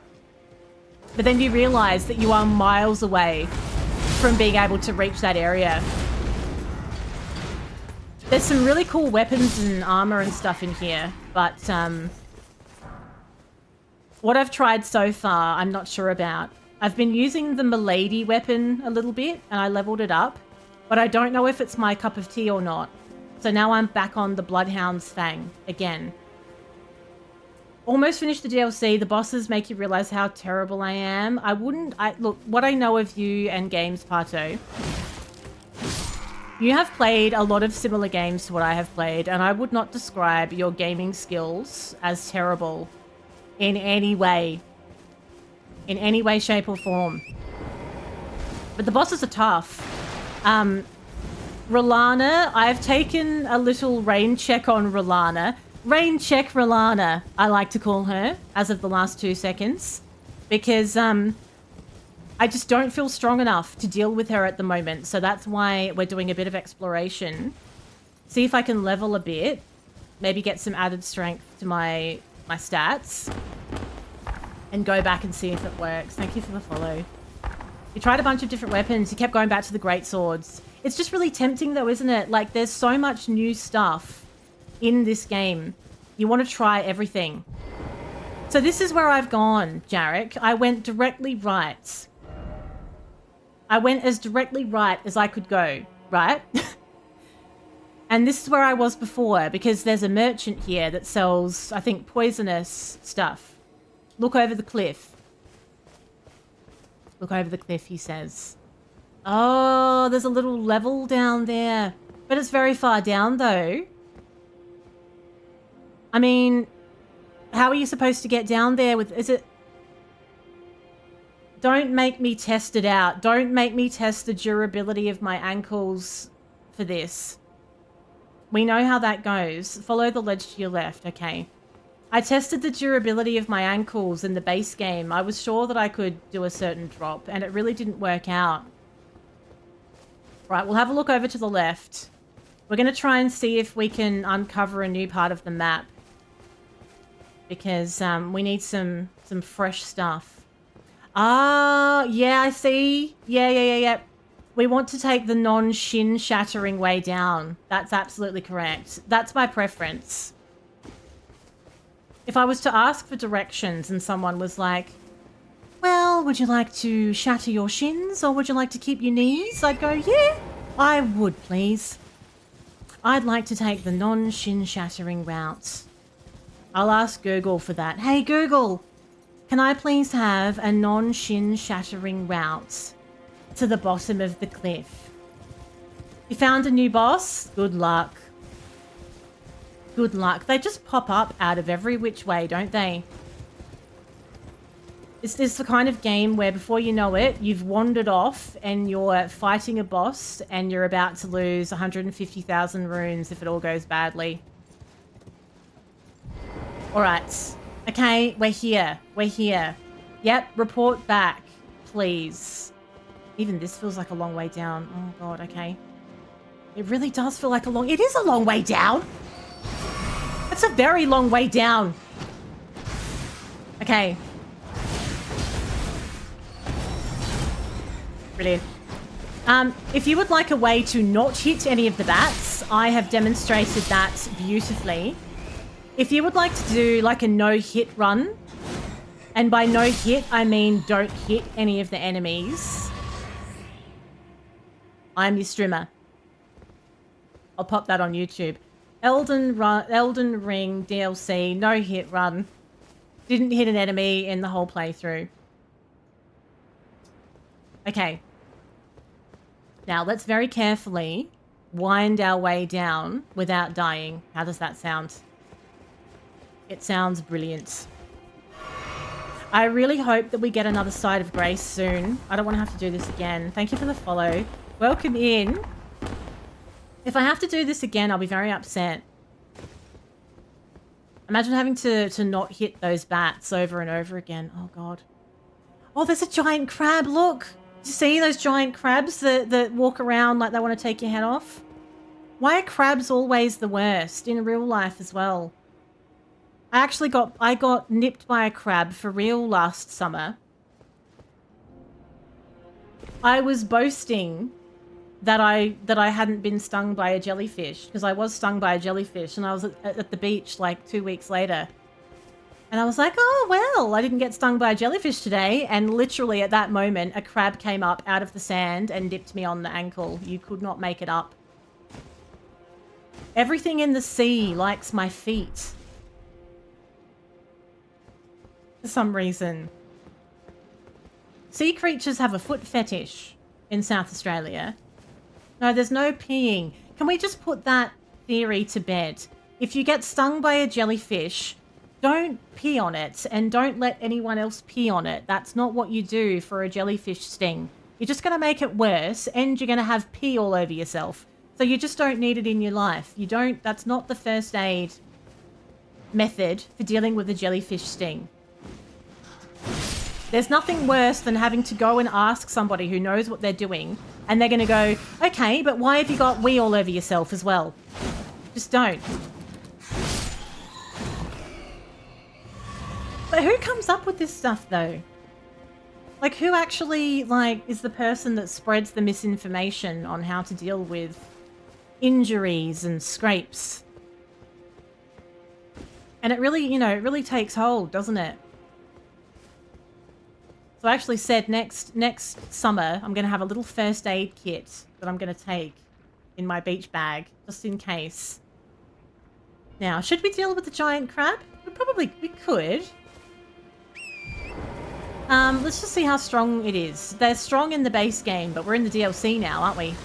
But then you realize that you are miles away from being able to reach that area. There's some really cool weapons and armor and stuff in here, but what I've tried so far, I'm not sure about. I've been using the Milady weapon a little bit, and I leveled it up, but I don't know if it's my cup of tea or not. So now I'm back on the Bloodhound's Fang again. Almost finished the DLC. The bosses make you realize how terrible I am. Look, what I know of you and games, Pato, you have played a lot of similar games to what I have played, and I would not describe your gaming skills as terrible in any way, shape, or form. But the bosses are tough. Rolana, I've taken a little rain check on Rolana. Rain check Rolana, I like to call her, as of the last 2 seconds. Because, I just don't feel strong enough to deal with her at the moment. So that's why we're doing a bit of exploration. See if I can level a bit. Maybe get some added strength to my stats. And go back and see if it works. Thank you for the follow. You tried a bunch of different weapons. You kept going back to the great swords. It's just really tempting though, isn't it? Like there's so much new stuff in this game. You want to try everything. So this is where I've gone, Jarek. I went directly right. I went as directly right as I could go, right? And this is where I was before, because there's a merchant here that sells, I think, poisonous stuff. Look over the cliff. Look over the cliff, he says. Oh, there's a little level down there. But it's very far down, though. I mean, how are you supposed to get down there with... Is it... Don't make me test it out. Don't make me test the durability of my ankles for this. We know how that goes. Follow the ledge to your left. Okay. I tested the durability of my ankles in the base game. I was sure that I could do a certain drop, and it really didn't work out. Right, we'll have a look over to the left. We're going to try and see if we can uncover a new part of the map. Because we need some fresh stuff. Ah, yeah, I see. Yeah. We want to take the non-shin shattering way down. That's absolutely correct. That's my preference. If I was to ask for directions and someone was like, well, would you like to shatter your shins or would you like to keep your knees? I'd go, yeah, I would, please. I'd like to take the non-shin shattering route. I'll ask Google for that. Hey, Google, can I please have a non-shin shattering route to the bottom of the cliff? You found a new boss? Good luck. Good luck. They just pop up out of every which way, don't they? Is this the kind of game where before you know it, you've wandered off and you're fighting a boss and you're about to lose 150,000 runes if it all goes badly? Alright. Okay, we're here. We're here. Yep, report back, please. Even this feels like a long way down. Oh god, okay. It really does feel like a long... It is a long way down! It's a very long way down. Okay. Brilliant. If you would like a way to not hit any of the bats, I have demonstrated that beautifully. If you would like to do like a no-hit run, and by no hit, I mean don't hit any of the enemies, I'm your streamer. I'll pop that on YouTube. Elden Ring DLC, no hit run. Didn't hit an enemy in the whole playthrough. Okay. Now let's very carefully wind our way down without dying. How does that sound? It sounds brilliant. I really hope that we get another side of grace soon. I don't want to have to do this again. Thank you for the follow. Welcome in. If I have to do this again, I'll be very upset. Imagine having to not hit those bats over and over again. Oh, God. Oh, there's a giant crab. Look. Do you see those giant crabs that walk around like they want to take your head off? Why are crabs always the worst in real life as well? I got nipped by a crab for real last summer. I was boasting that I hadn't been stung by a jellyfish, because I was stung by a jellyfish, and I was at the beach like 2 weeks later. And I was like, oh, well, I didn't get stung by a jellyfish today. And literally at that moment, a crab came up out of the sand and dipped me on the ankle. You could not make it up. Everything in the sea likes my feet. For some reason. Sea creatures have a foot fetish in South Australia. No, there's no peeing. Can we just put that theory to bed? If you get stung by a jellyfish, don't pee on it and don't let anyone else pee on it. That's not what you do for a jellyfish sting. You're just going to make it worse and you're going to have pee all over yourself. So you just don't need it in your life. You don't, that's not the first aid method for dealing with a jellyfish sting. There's nothing worse than having to go and ask somebody who knows what they're doing and they're going to go, okay, but why have you got wee all over yourself as well? Just don't. But who comes up with this stuff though? Like who actually is the person that spreads the misinformation on how to deal with injuries and scrapes? And it really, it really takes hold, doesn't it? So I actually said next summer, I'm going to have a little first aid kit that I'm going to take in my beach bag, just in case. Now, should we deal with the giant crab? We could. Let's just see how strong it is. They're strong in the base game, but we're in the DLC now, aren't we?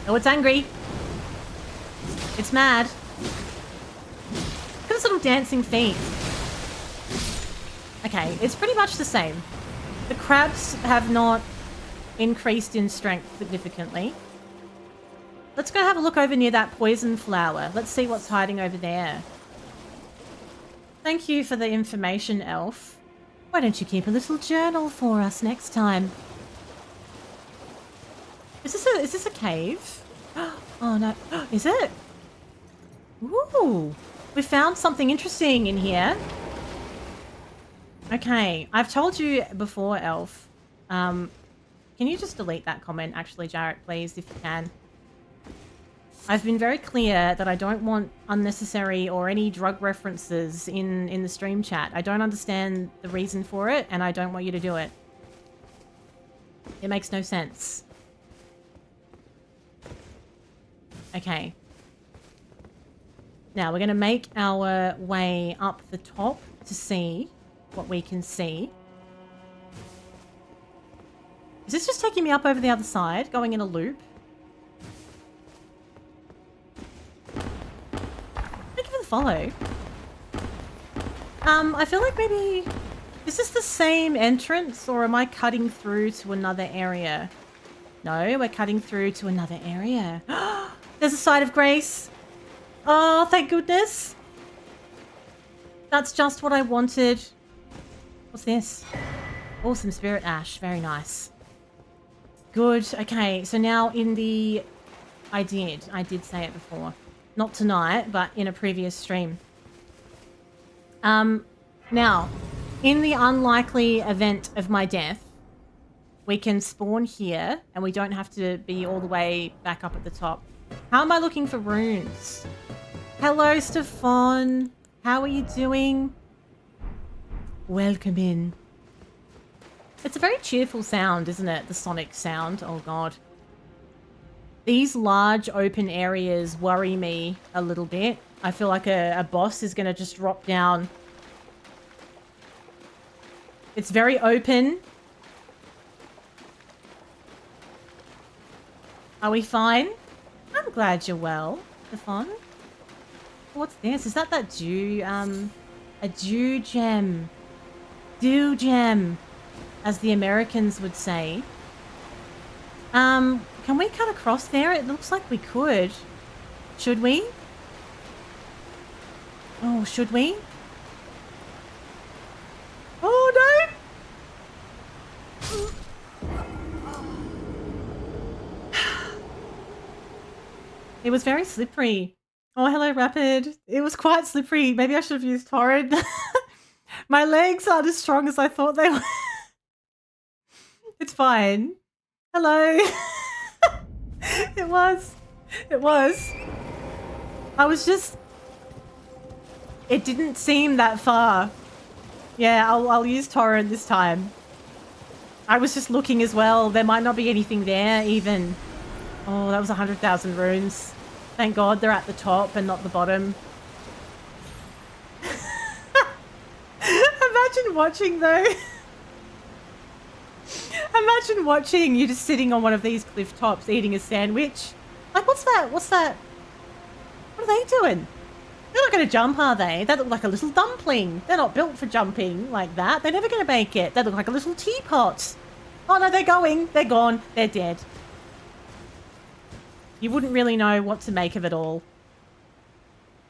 Oh, it's angry. It's mad. Look at its little dancing feet. Okay, it's pretty much the same. The crabs have not increased in strength significantly. Let's go have a look over near that poison flower. Let's see what's hiding over there. Thank you for the information, Elf. Why don't you keep a little journal for us next time? Is this a cave? Oh no, is it? Ooh, we found something interesting in here. Okay, I've told you before, Elf. Can you just delete that comment, actually, Jarrett, please, if you can? I've been very clear that I don't want unnecessary or any drug references in the stream chat. I don't understand the reason for it, and I don't want you to do it. It makes no sense. Okay. Now, we're going to make our way up the top to see what we can see. Is this just taking me up over the other side, going in a loop? Thank you for the follow. I feel like maybe... Is this the same entrance, or am I cutting through to another area? No, we're cutting through to another area. There's a side of grace. Oh, thank goodness. That's just what I wanted. What's this? Oh, some spirit ash. Very nice. Good. Okay, so now in the... I did say it before. Not tonight, but in a previous stream. Now, in the unlikely event of my death, we can spawn here, and we don't have to be all the way back up at the top. How am I looking for runes? Hello, Stefan. How are you doing? Welcome in. It's a very cheerful sound, isn't it? The sonic sound. Oh, God. These large open areas worry me a little bit. I feel like a boss is going to just drop down. It's very open. Are we fine? I'm glad you're well, Stefan. What's this? Is that dew, a dew gem? stew gem, as the Americans would say. Can we cut across there? It looks like we could. Should we? Oh, should we? Oh, no! It was very slippery. Oh, hello, Rapid. It was quite slippery. Maybe I should have used Torrid. My legs aren't as strong as I thought they were. It's fine. Hello. It was. It was. I was just... It didn't seem that far. Yeah, I'll use Torrent this time. I was just looking as well. There might not be anything there even. Oh, that was 100,000 runes. Thank God they're at the top and not the bottom. Imagine watching though. Imagine watching you just sitting on one of these cliff tops eating a sandwich. Like, what's that? What's that? What are they doing? They're not going to jump, are they? They look like a little dumpling. They're not built for jumping like that. They're never going to make it. They look like a little teapot. Oh no, they're going. They're gone. They're dead. You wouldn't really know what to make of it all.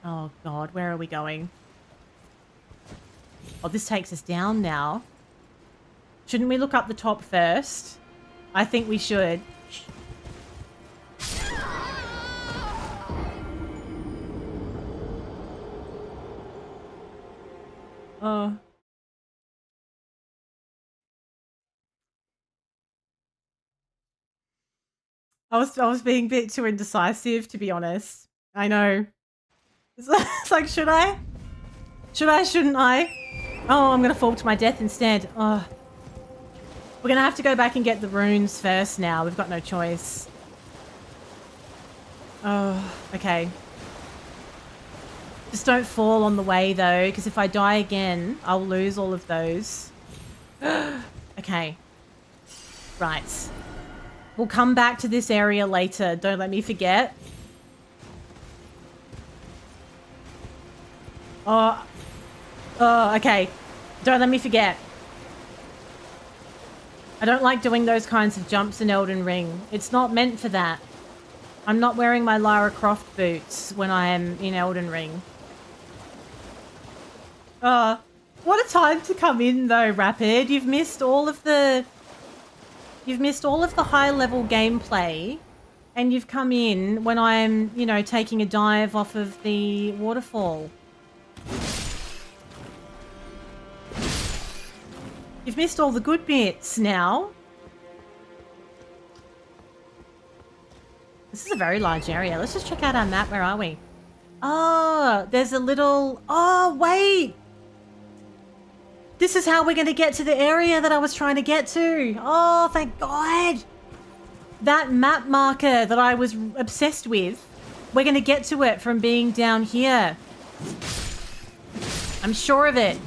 Oh God, where are we going? Oh, this takes us down now. Shouldn't we look up the top first? I think we should. Oh. I was being a bit too indecisive, to be honest. I know. It's like, should I? Should I? Shouldn't I? Oh, I'm gonna fall to my death instead. Oh. We're gonna have to go back and get the runes first now. We've got no choice. Oh, okay. Just don't fall on the way though, because if I die again, I'll lose all of those. Okay. Right. We'll come back to this area later. Don't let me forget. Oh. Oh, okay. Don't let me forget. I don't like doing those kinds of jumps in Elden Ring. It's not meant for that. I'm not wearing my Lara Croft boots when I am in Elden Ring. What a time to come in though, Rapid. You've missed all of the high-level gameplay, and you've come in when I'm, you know, taking a dive off of the waterfall. You've missed all the good bits now. This is a very large area. Let's just check out our map. Where are we? Oh, there's a little... Oh, wait! This is how we're going to get to the area that I was trying to get to. Oh, thank God. That map marker that I was obsessed with, we're going to get to it from being down here. I'm sure of it.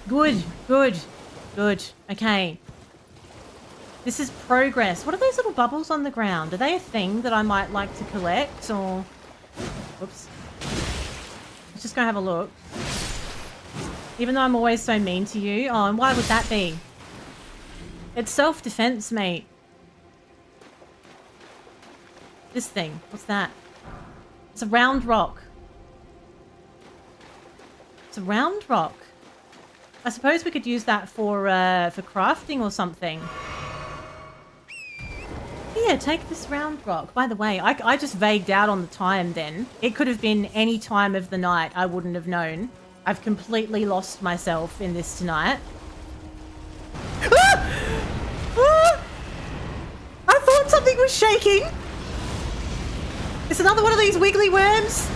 Good, good, good. Okay. This is progress. What are those little bubbles on the ground? Are they a thing that I might like to collect or... Whoops. Let's just go have a look. Even though I'm always so mean to you. Oh, and why would that be? It's self-defense, mate. This thing. What's that? It's a round rock. It's a round rock. I suppose we could use that for crafting or something. Yeah, take this round rock. By the way, I just vagued out on the time then. It could have been any time of the night. I wouldn't have known. I've completely lost myself in this tonight. Ah! Ah! I thought something was shaking. It's another one of these wiggly worms.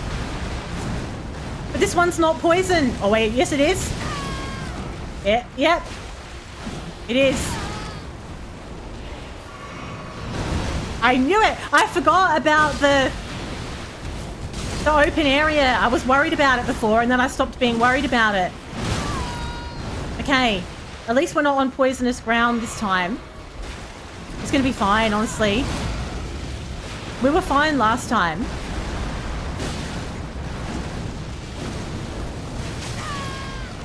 But this one's not poison. Oh wait, yes it is. Yeah, yep. It is. I knew it. I forgot about the open area. I was worried about it before and then I stopped being worried about it. Okay. At least we're not on poisonous ground this time. It's going to be fine, honestly. We were fine last time.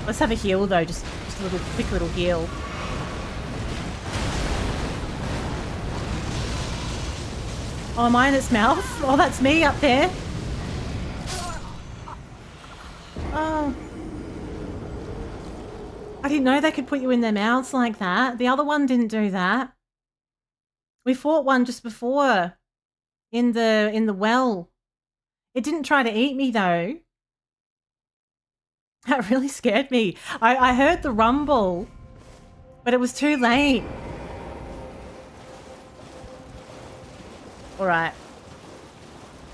Let's have a heal though, just a quick little heal. Oh, am I in its mouth? Oh, that's me up there. Oh. I didn't know they could put you in their mouths like that. The other one didn't do that. We fought one just before in the well. It didn't try to eat me though. That really scared me. I heard the rumble, but it was too late. All right.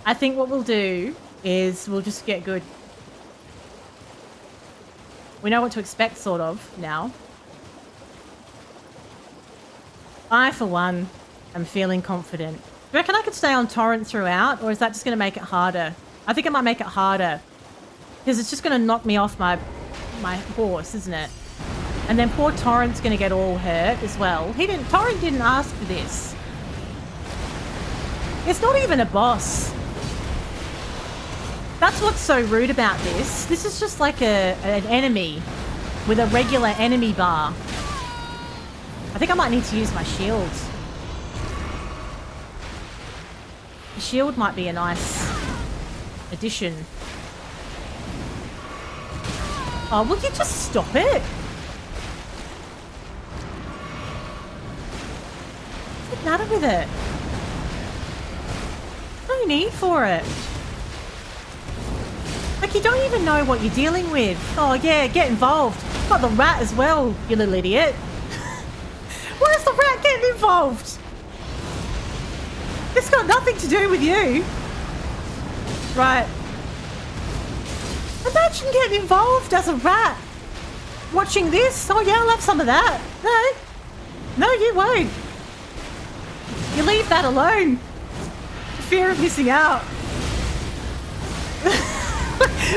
I think what we'll do is we'll just get good. We know what to expect, sort of, now. I, for one, am feeling confident. Do you reckon I could stay on Torrent throughout, or is that just going to make it harder? I think it might make it harder. Because it's just going to knock me off my horse, isn't it? And then poor Torrent's going to get all hurt as well. Torrent didn't ask for this. It's not even a boss. That's what's so rude about this. This is just like an enemy with a regular enemy bar. I think I might need to use my shield. The shield might be a nice addition. Oh, will you just stop it? What's the matter with it? No need for it. Like, you don't even know what you're dealing with. Oh, yeah, get involved. Got the rat as well, you little idiot. Where's the rat getting involved? It's got nothing to do with you. Right. Imagine getting involved as a rat. Watching this. Oh, yeah, I'll have some of that. No. No, you won't. You leave that alone. Fear of missing out.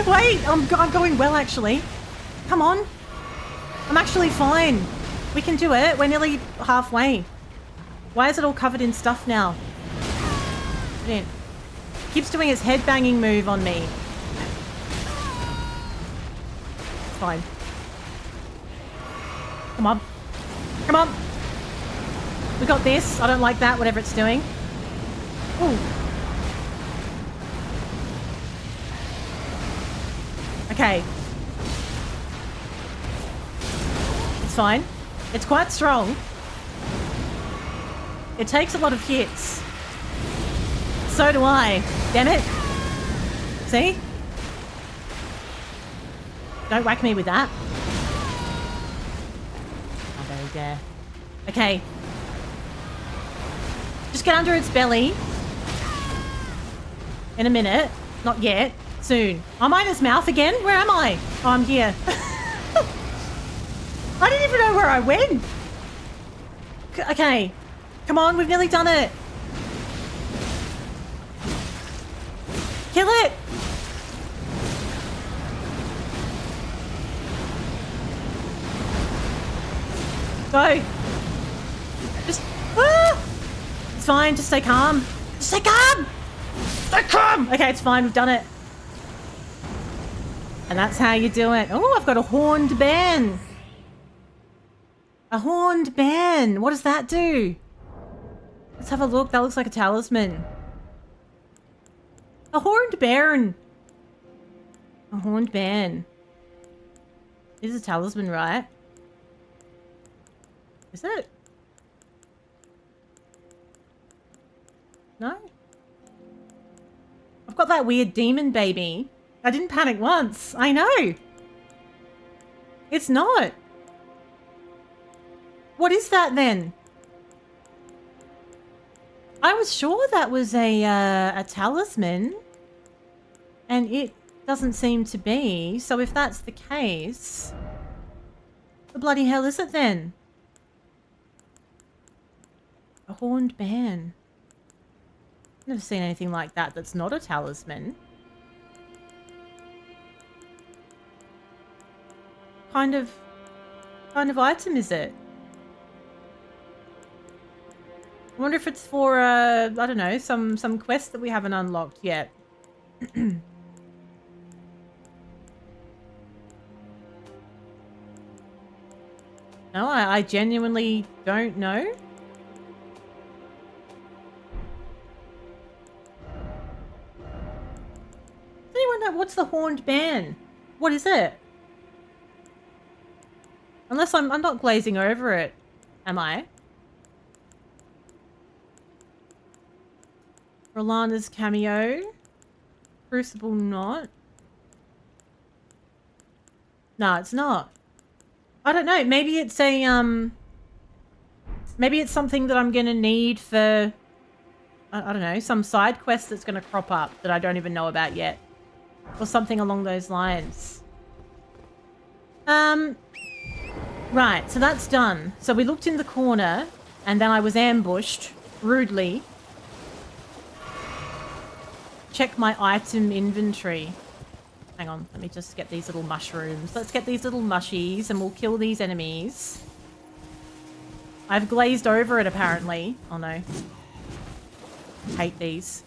Wait, I'm going well, actually. Come on. I'm actually fine. We can do it. We're nearly halfway. Why is it all covered in stuff now? Brilliant. Keeps doing its head-banging move on me. It's fine. Come on. Come on. We got this. I don't like that, whatever it's doing. Ooh. Okay. It's fine. It's quite strong. It takes a lot of hits. So do I. Damn it. See? Don't whack me with that. Oh, there we go. Okay. Just get under its belly. In a minute. Not yet. Soon. I'm in his mouth again? Where am I? Oh, I'm here. I didn't even know where I went. Okay. Come on, we've nearly done it. Kill it. Go. Just... Ah! It's fine, just stay calm. Just stay calm! Stay calm! Okay, it's fine, we've done it. And that's how you do it. Oh, I've got a horned bairn. A horned bairn. What does that do? Let's have a look. That looks like a talisman. A horned bairn. A horned bairn. It is a talisman, right? Is it? No? I've got that weird demon baby. I didn't panic once. I know. It's not. What is that then? I was sure that was a talisman. And it doesn't seem to be. So if that's the case, what the bloody hell is it then? A horned bairn. Never seen anything like that that's not a talisman. Kind of item is it? I wonder if it's for I don't know, some quest that we haven't unlocked yet. No, I genuinely don't know. Does anyone know what's the horned ban? What is it? Unless I'm not glazing over it, am I? Rolana's cameo. Crucible not. No, it's not. I don't know. Maybe it's a maybe it's something that I'm gonna need for I don't know, some side quest that's gonna crop up that I don't even know about yet. Or something along those lines. Right, so that's done. So we looked in the corner and then I was ambushed rudely. Check my item inventory. Hang on, let me just get these little mushrooms. Let's get these little mushies and we'll kill these enemies. I've glazed over it apparently. Oh no. Hate these.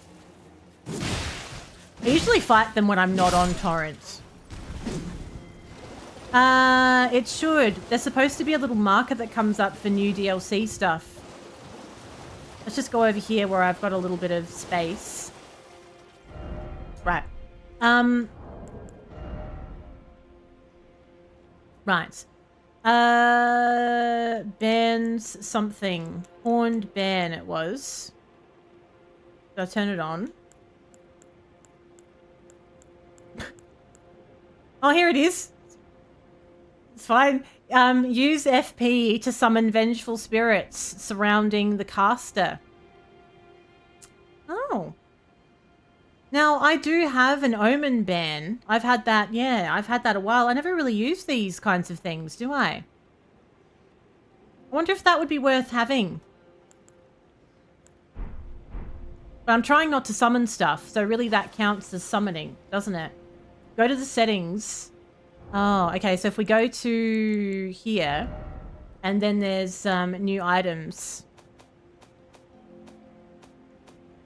I usually fight them when I'm not on torrent. It should. There's supposed to be a little marker that comes up for new DLC stuff. Let's just go over here where I've got a little bit of space. Right. Right. Bands something. Horned ban it was. Did I turn it on? Oh, here it is. It's fine. Use FP to summon vengeful spirits surrounding the caster. Oh. Now, I do have an omen ban. I've had that, yeah, I've had that a while. I never really use these kinds of things, do I? I wonder if that would be worth having. But I'm trying not to summon stuff, so really that counts as summoning, doesn't it? Go to the settings. Oh, okay, so if we go to here, and then there's new items.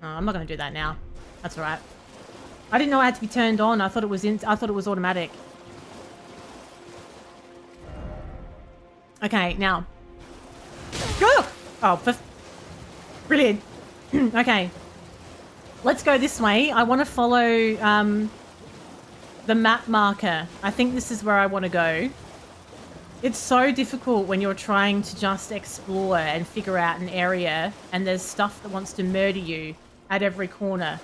Oh, I'm not going to do that now. That's all right. I didn't know I had to be turned on. I thought it was automatic. Okay, now. Go! Oh, brilliant. Okay. Let's go this way. I want to follow the map marker. I think this is where I want to go. It's so difficult when you're trying to just explore and figure out an area and there's stuff that wants to murder you at every corner.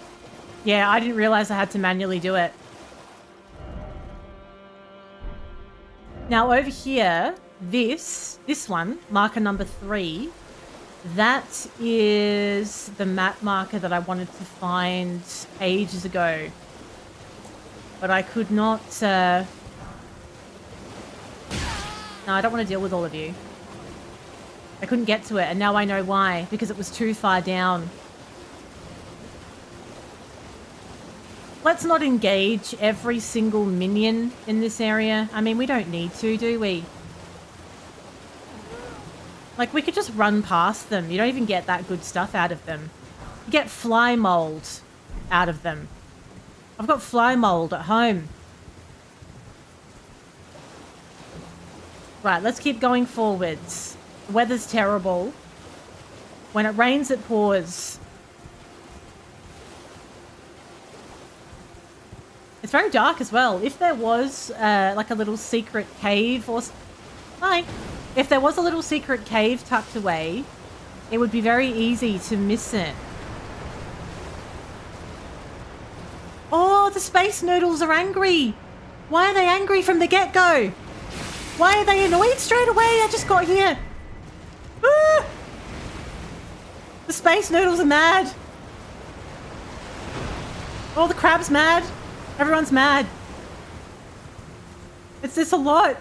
Yeah, I didn't realize I had to manually do it. Now over here, this one, marker number 3, that is the map marker that I wanted to find ages ago. But I could not, No, I don't want to deal with all of you. I couldn't get to it, and now I know why, because it was too far down. Let's not engage every single minion in this area. I mean, we don't need to, do we? Like, we could just run past them. You don't even get that good stuff out of them. You get fly mold out of them. I've got fly mold at home. Right, let's keep going forwards. The weather's terrible. When it rains, it pours. It's very dark as well. If there was like a little secret cave or... Hi. If there was a little secret cave tucked away, it would be very easy to miss it. Oh, the space noodles are angry. Why are they angry from the get-go? Why are they annoyed straight away? I just got here. Ah! The space noodles are mad. Oh, the crab's mad. Everyone's mad. It's this a lot.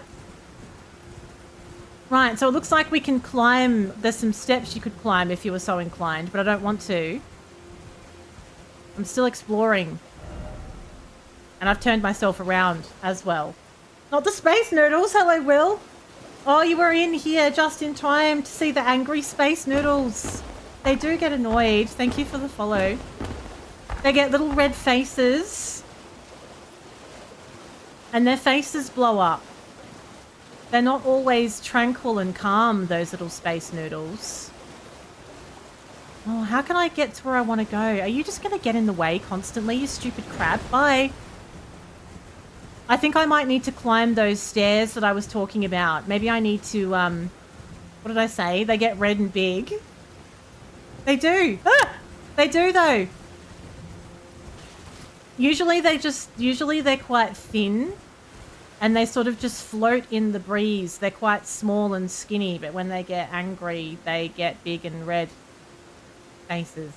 Right, so it looks like we can climb. There's some steps you could climb if you were so inclined, but I don't want to. I'm still exploring. And I've turned myself around as well. Not the space noodles. Hello, Will. Oh, you were in here just in time to see the angry space noodles. They do get annoyed. Thank you for the follow. They get little red faces. And their faces blow up. They're not always tranquil and calm, those little space noodles. Oh, how can I get to where I want to go? Are you just going to get in the way constantly, you stupid crab? Bye. I think I might need to climb those stairs that I was talking about. Maybe I need to, what did I say? They get red and big. They do. Ah! They do, though. Usually they're quite thin. And they sort of just float in the breeze. They're quite small and skinny, but when they get angry, they get big and red faces.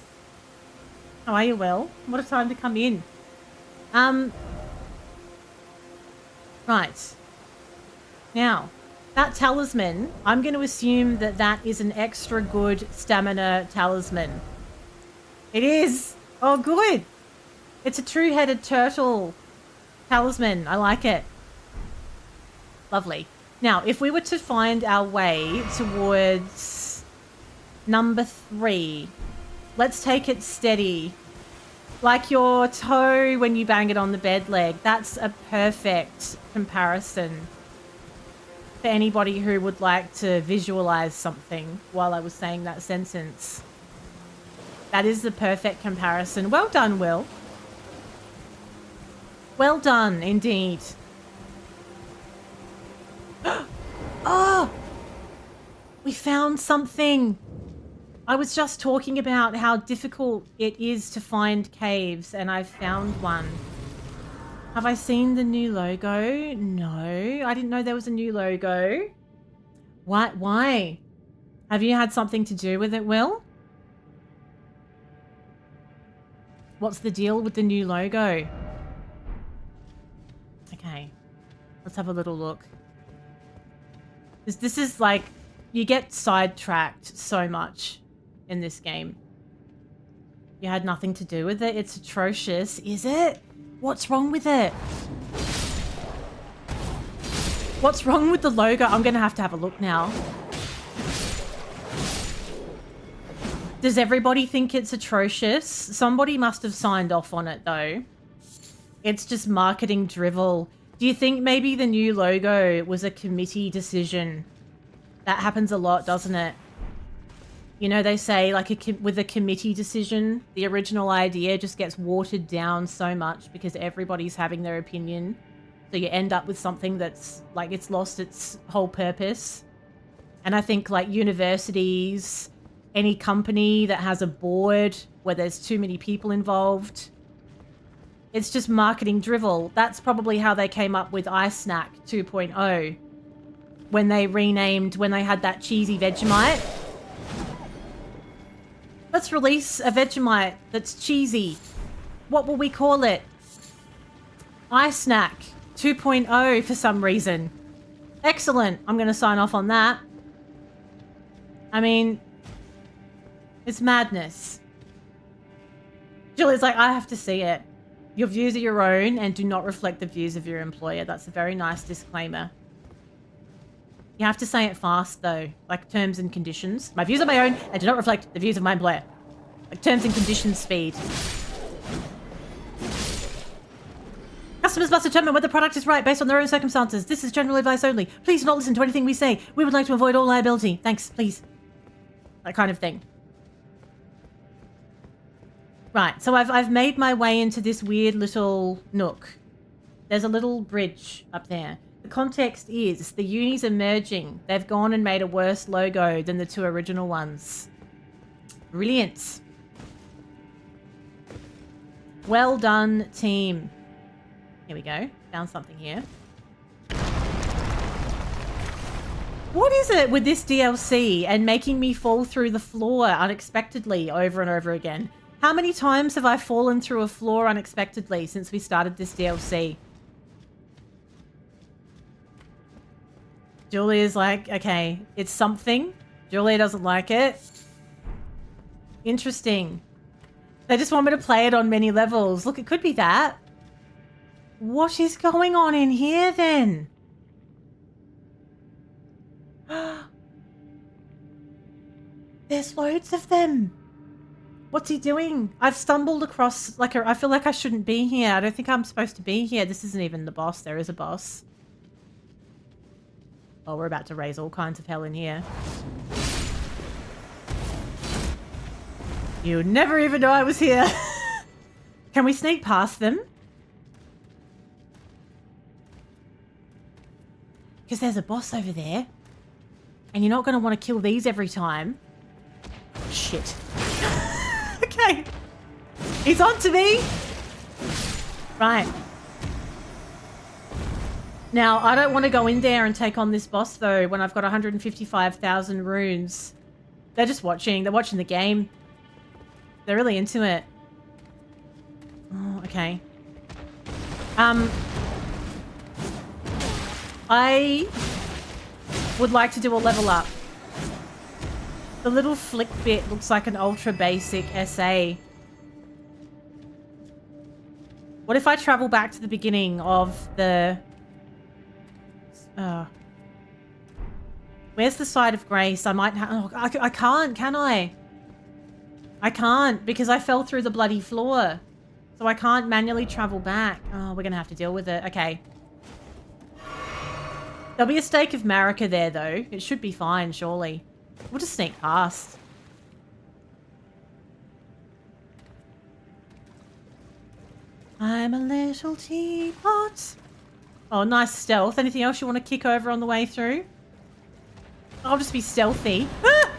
How are you, Will? What a time to come in. Right. Now, that talisman, I'm going to assume that that is an extra good stamina talisman. It is. Oh, good. It's a true-headed turtle talisman. I like it. Lovely. Now, if we were to find our way towards number 3, let's take it steady. Like your toe when you bang it on the bed leg. That's a perfect comparison for anybody who would like to visualize something while I was saying that sentence. That is the perfect comparison. Well done, Will. Well done, indeed. Oh! We found something! I was just talking about how difficult it is to find caves, and I've found one. Have I seen the new logo? No, I didn't know there was a new logo. What? Why? Have you had something to do with it, Will? What's the deal with the new logo? Okay, let's have a little look. This is like, you get sidetracked so much in this game. You had nothing to do with it. It's atrocious. Is it? What's wrong with it? What's wrong with the logo? I'm going to have a look now. Does everybody think it's atrocious? Somebody must have signed off on it, though. It's just marketing drivel. Do you think maybe the new logo was a committee decision? That happens a lot, doesn't it? You know, they say like with a committee decision, the original idea just gets watered down so much because everybody's having their opinion. So you end up with something that's like it's lost its whole purpose. And I think like universities, any company that has a board where there's too many people involved, it's just marketing drivel. That's probably how they came up with iSnack 2.0 when they had that cheesy Vegemite. Let's release a Vegemite that's cheesy. What will we call it? iSnack 2.0 for some reason. Excellent. I'm going to sign off on that. I mean, it's madness. Julie's like, I have to see it. Your views are your own and do not reflect the views of your employer. That's a very nice disclaimer. You have to say it fast, though, like terms and conditions. My views are my own and do not reflect the views of my employer. Like terms and conditions speed. Customers must determine whether the product is right based on their own circumstances. This is general advice only. Please do not listen to anything we say. We would like to avoid all liability. Thanks, please. That kind of thing. Right, so I've made my way into this weird little nook. There's a little bridge up there. The context is the uni's are merging. They've gone and made a worse logo than the 2 original ones. Brilliant. Well done, team. Here we go. Found something here. What is it with this DLC and making me fall through the floor unexpectedly over and over again? How many times have I fallen through a floor unexpectedly since we started this DLC? Julia's like, okay, it's something. Julia doesn't like it. Interesting. They just want me to play it on many levels. Look, it could be that. What is going on in here then? There's loads of them. What's he doing? I've stumbled across, like, I feel like I shouldn't be here. I don't think I'm supposed to be here. This isn't even the boss. There is a boss. Oh, we're about to raise all kinds of hell in here. You would never even know I was here. Can we sneak past them? Because there's a boss over there. And you're not going to want to kill these every time. Shit. Okay. He's on to me. Right. Now, I don't want to go in there and take on this boss, though, when I've got 155,000 runes. They're just watching. They're watching the game. They're really into it. Oh, okay. I would like to do a level up. The little flick bit looks like an ultra basic SA. What if I travel back to the beginning of the... where's the side of grace? I might have... Oh, I can't, can I? I can't because I fell through the bloody floor. So I can't manually travel back. Oh, we're going to have to deal with it. Okay. There'll be a stake of Marika there, though. It should be fine, surely. We'll just sneak past. I'm a little teapot. Oh, nice stealth. Anything else you want to kick over on the way through? I'll just be stealthy. Ah!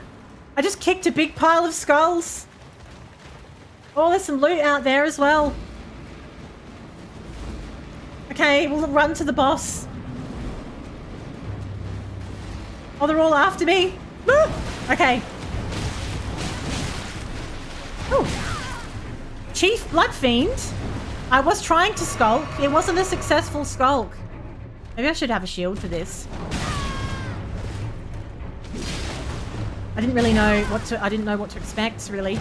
I just kicked a big pile of skulls. Oh, there's some loot out there as well. Okay, we'll run to the boss. Oh, they're all after me. Ah! Okay. Oh. Chief Bloodfiend. I was trying to skulk. It wasn't a successful skulk. Maybe I should have a shield for this. I didn't really know what to... I didn't know what to expect, really.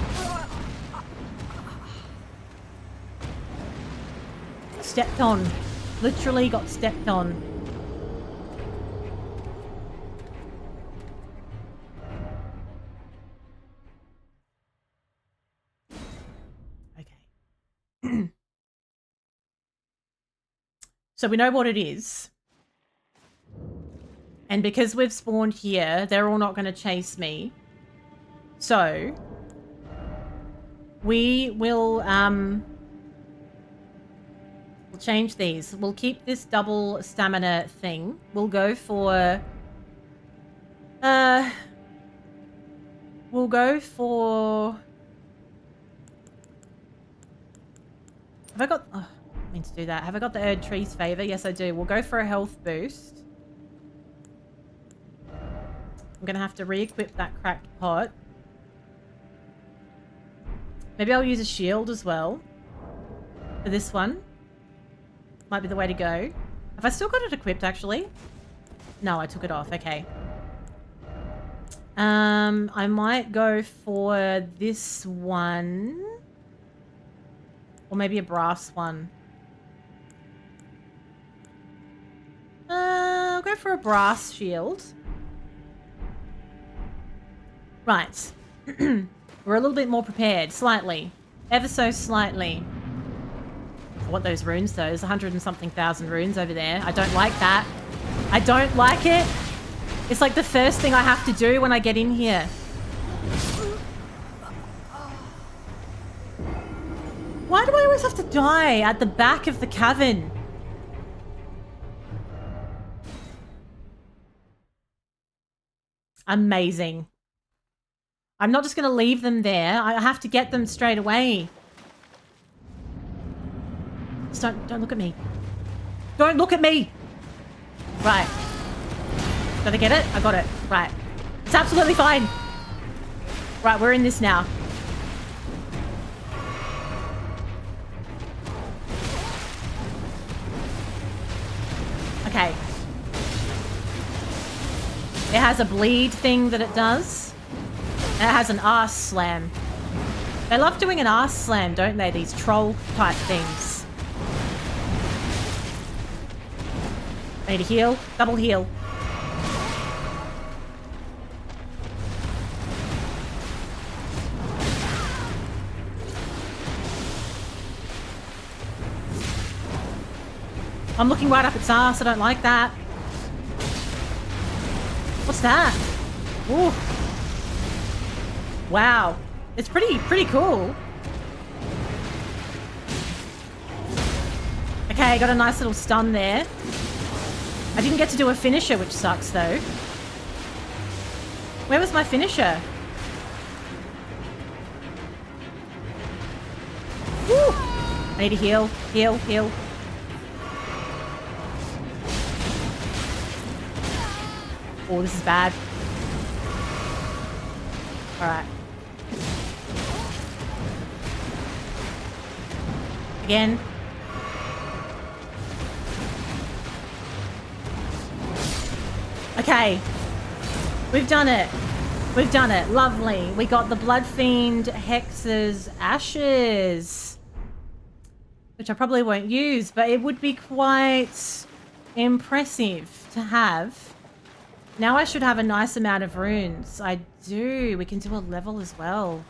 Stepped on. Literally got stepped on. Okay. So we know what it is. And because we've spawned here, they're all not going to chase me. So we will we'll change these. We'll keep this double stamina thing. We'll go for have I got... Oh, I mean to do that. Have I got the Erdtree's favor? Yes, I do. We'll go for a health boost. I'm going to have to re-equip that cracked pot. Maybe I'll use a shield as well. For this one. Might be the way to go. Have I still got it equipped, actually? No, I took it off. Okay. I might go for this one. Or maybe a brass one. I'll go for a brass shield. Right. We're a little bit more prepared. Slightly. Ever so slightly. I want those runes, though. There's 100 and something thousand runes over there. I don't like that. I don't like it. It's like the first thing I have to do when I get in here. Why do I always have to die at the back of the cavern? Amazing. I'm not just going to leave them there. I have to get them straight away. Just don't look at me. Don't look at me! Right. Did I get it? I got it. Right. It's absolutely fine. Right, we're in this now. Okay. It has a bleed thing that it does. And it has an arse slam. They love doing an arse slam, don't they? These troll type things. I need a heal. Double heal. I'm looking right up its ass. I don't like that. What's that? Ooh. Wow. It's pretty cool. Okay, got a nice little stun there. I didn't get to do a finisher, which sucks though. Where was my finisher? Woo! I need to heal, heal, heal. Oh, this is bad. All right. Again. Okay. We've done it. We've done it. Lovely. We got the Blood Fiend Hex's Ashes, which I probably won't use, but it would be quite impressive to have. Now I should have a nice amount of runes. I do. We can do a level as well.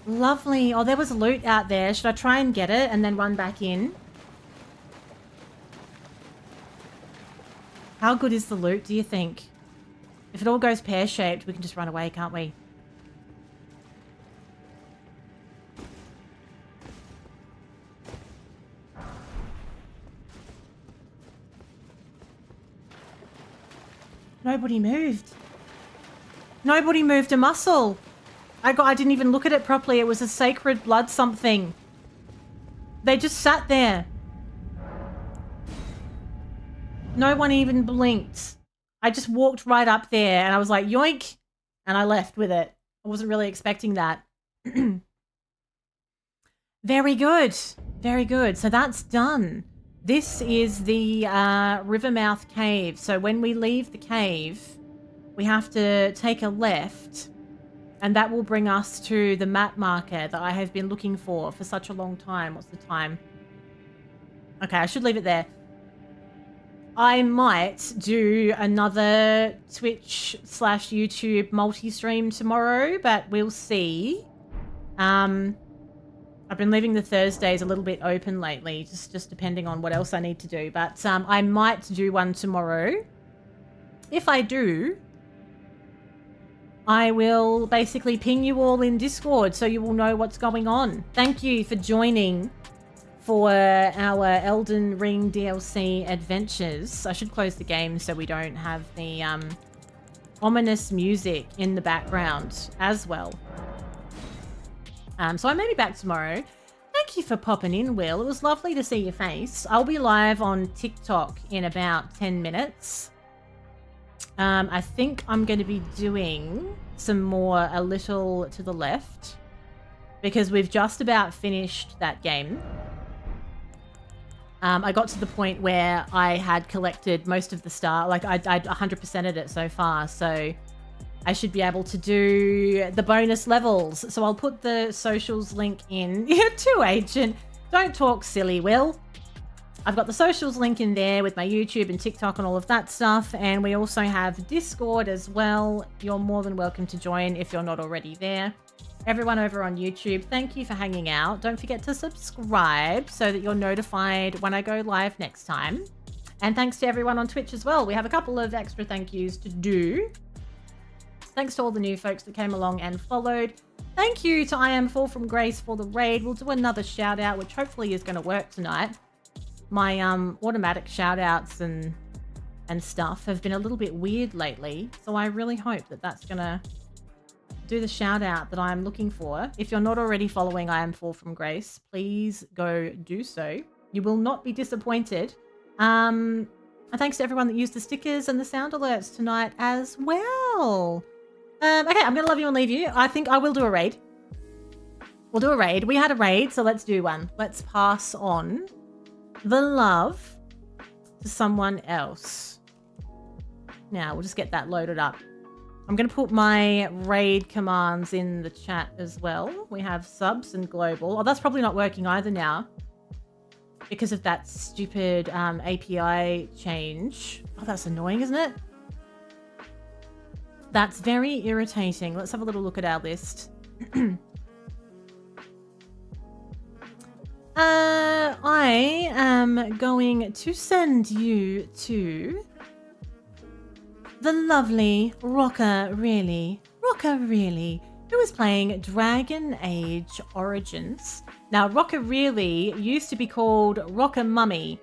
Lovely. Oh, there was loot out there. Should I try and get it and then run back in? How good is the loot, do you think? If it all goes pear-shaped, we can just run away, can't we? Nobody moved. Nobody moved a muscle. I didn't even look at it properly. It was a sacred blood something. They just sat there. No one even blinked. I just walked right up there and I was like, yoink, and I left with it. I wasn't really expecting that. Very good. Very good. So that's done. This is the Rivermouth Cave. So when we leave the cave, we have to take a left, and that will bring us to the map marker that I have been looking for such a long time. What's the time? Okay, I should leave it there. I might do another Twitch/YouTube multi-stream tomorrow, but we'll see. I've been leaving the Thursdays a little bit open lately, just depending on what else I need to do. But I might do one tomorrow. If I do, I will basically ping you all in Discord so you will know what's going on. Thank you for joining for our Elden Ring DLC adventures. I should close the game so we don't have the ominous music in the background as well. So I may be back tomorrow. Thank you for popping in, Will. It was lovely to see your face. I'll be live on TikTok in about 10 minutes. I think I'm going to be doing some more A Little to the Left, because we've just about finished that game. I got to the point where I had collected most of the star, like I'd 100%ed it so far, so I should be able to do the bonus levels. So I'll put the socials link in. You're too ancient. Don't talk silly, Will. I've got the socials link in there with my YouTube and TikTok and all of that stuff. And we also have Discord as well. You're more than welcome to join if you're not already there. Everyone over on YouTube, thank you for hanging out. Don't forget to subscribe so that you're notified when I go live next time. And thanks to everyone on Twitch as well. We have a couple of extra thank yous to do. Thanks to all the new folks that came along and followed. Thank you to I Am Fall from Grace for the raid. We'll do another shout out, which hopefully is going to work tonight. My automatic shout outs and stuff have been a little bit weird lately. So I really hope that that's going to do the shout out that I'm looking for. If you're not already following I Am Fall from Grace, please go do so. You will not be disappointed. And thanks to everyone that used the stickers and the sound alerts tonight as well. Okay, I'm going to love you and leave you. I think I will do a raid. We'll do a raid. We had a raid, so let's do one. Let's pass on the love to someone else. Now, we'll just get that loaded up. I'm going to put my raid commands in the chat as well. We have subs and global. Oh, that's probably not working either now because of that stupid API change. Oh, that's annoying, isn't it? That's very irritating. Let's have a little look at our list. I am going to send you to the lovely Rocker Really, who is playing Dragon Age Origins. Now, Rocker Really used to be called Rocker Mummy.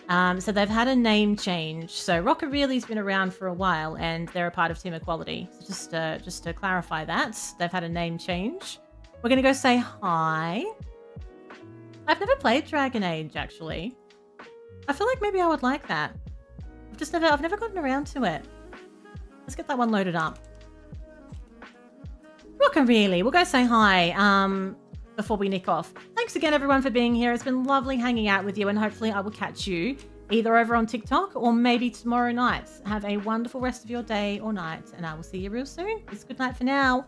So they've had a name change. So Rocker Really's been around for a while, and they're a part of Team Equality. So just to clarify that, they've had a name change. We're gonna go say hi. I've never played Dragon Age, actually. I feel like maybe I would like that. I've never gotten around to it. Let's get that one loaded up. Rocker Really, we'll go say hi before we nick off. Thanks again, everyone, for being here. It's been lovely hanging out with you, and hopefully I will catch you either over on TikTok or maybe tomorrow night. Have a wonderful rest of your day or night, and I will see you real soon. It's good night for now.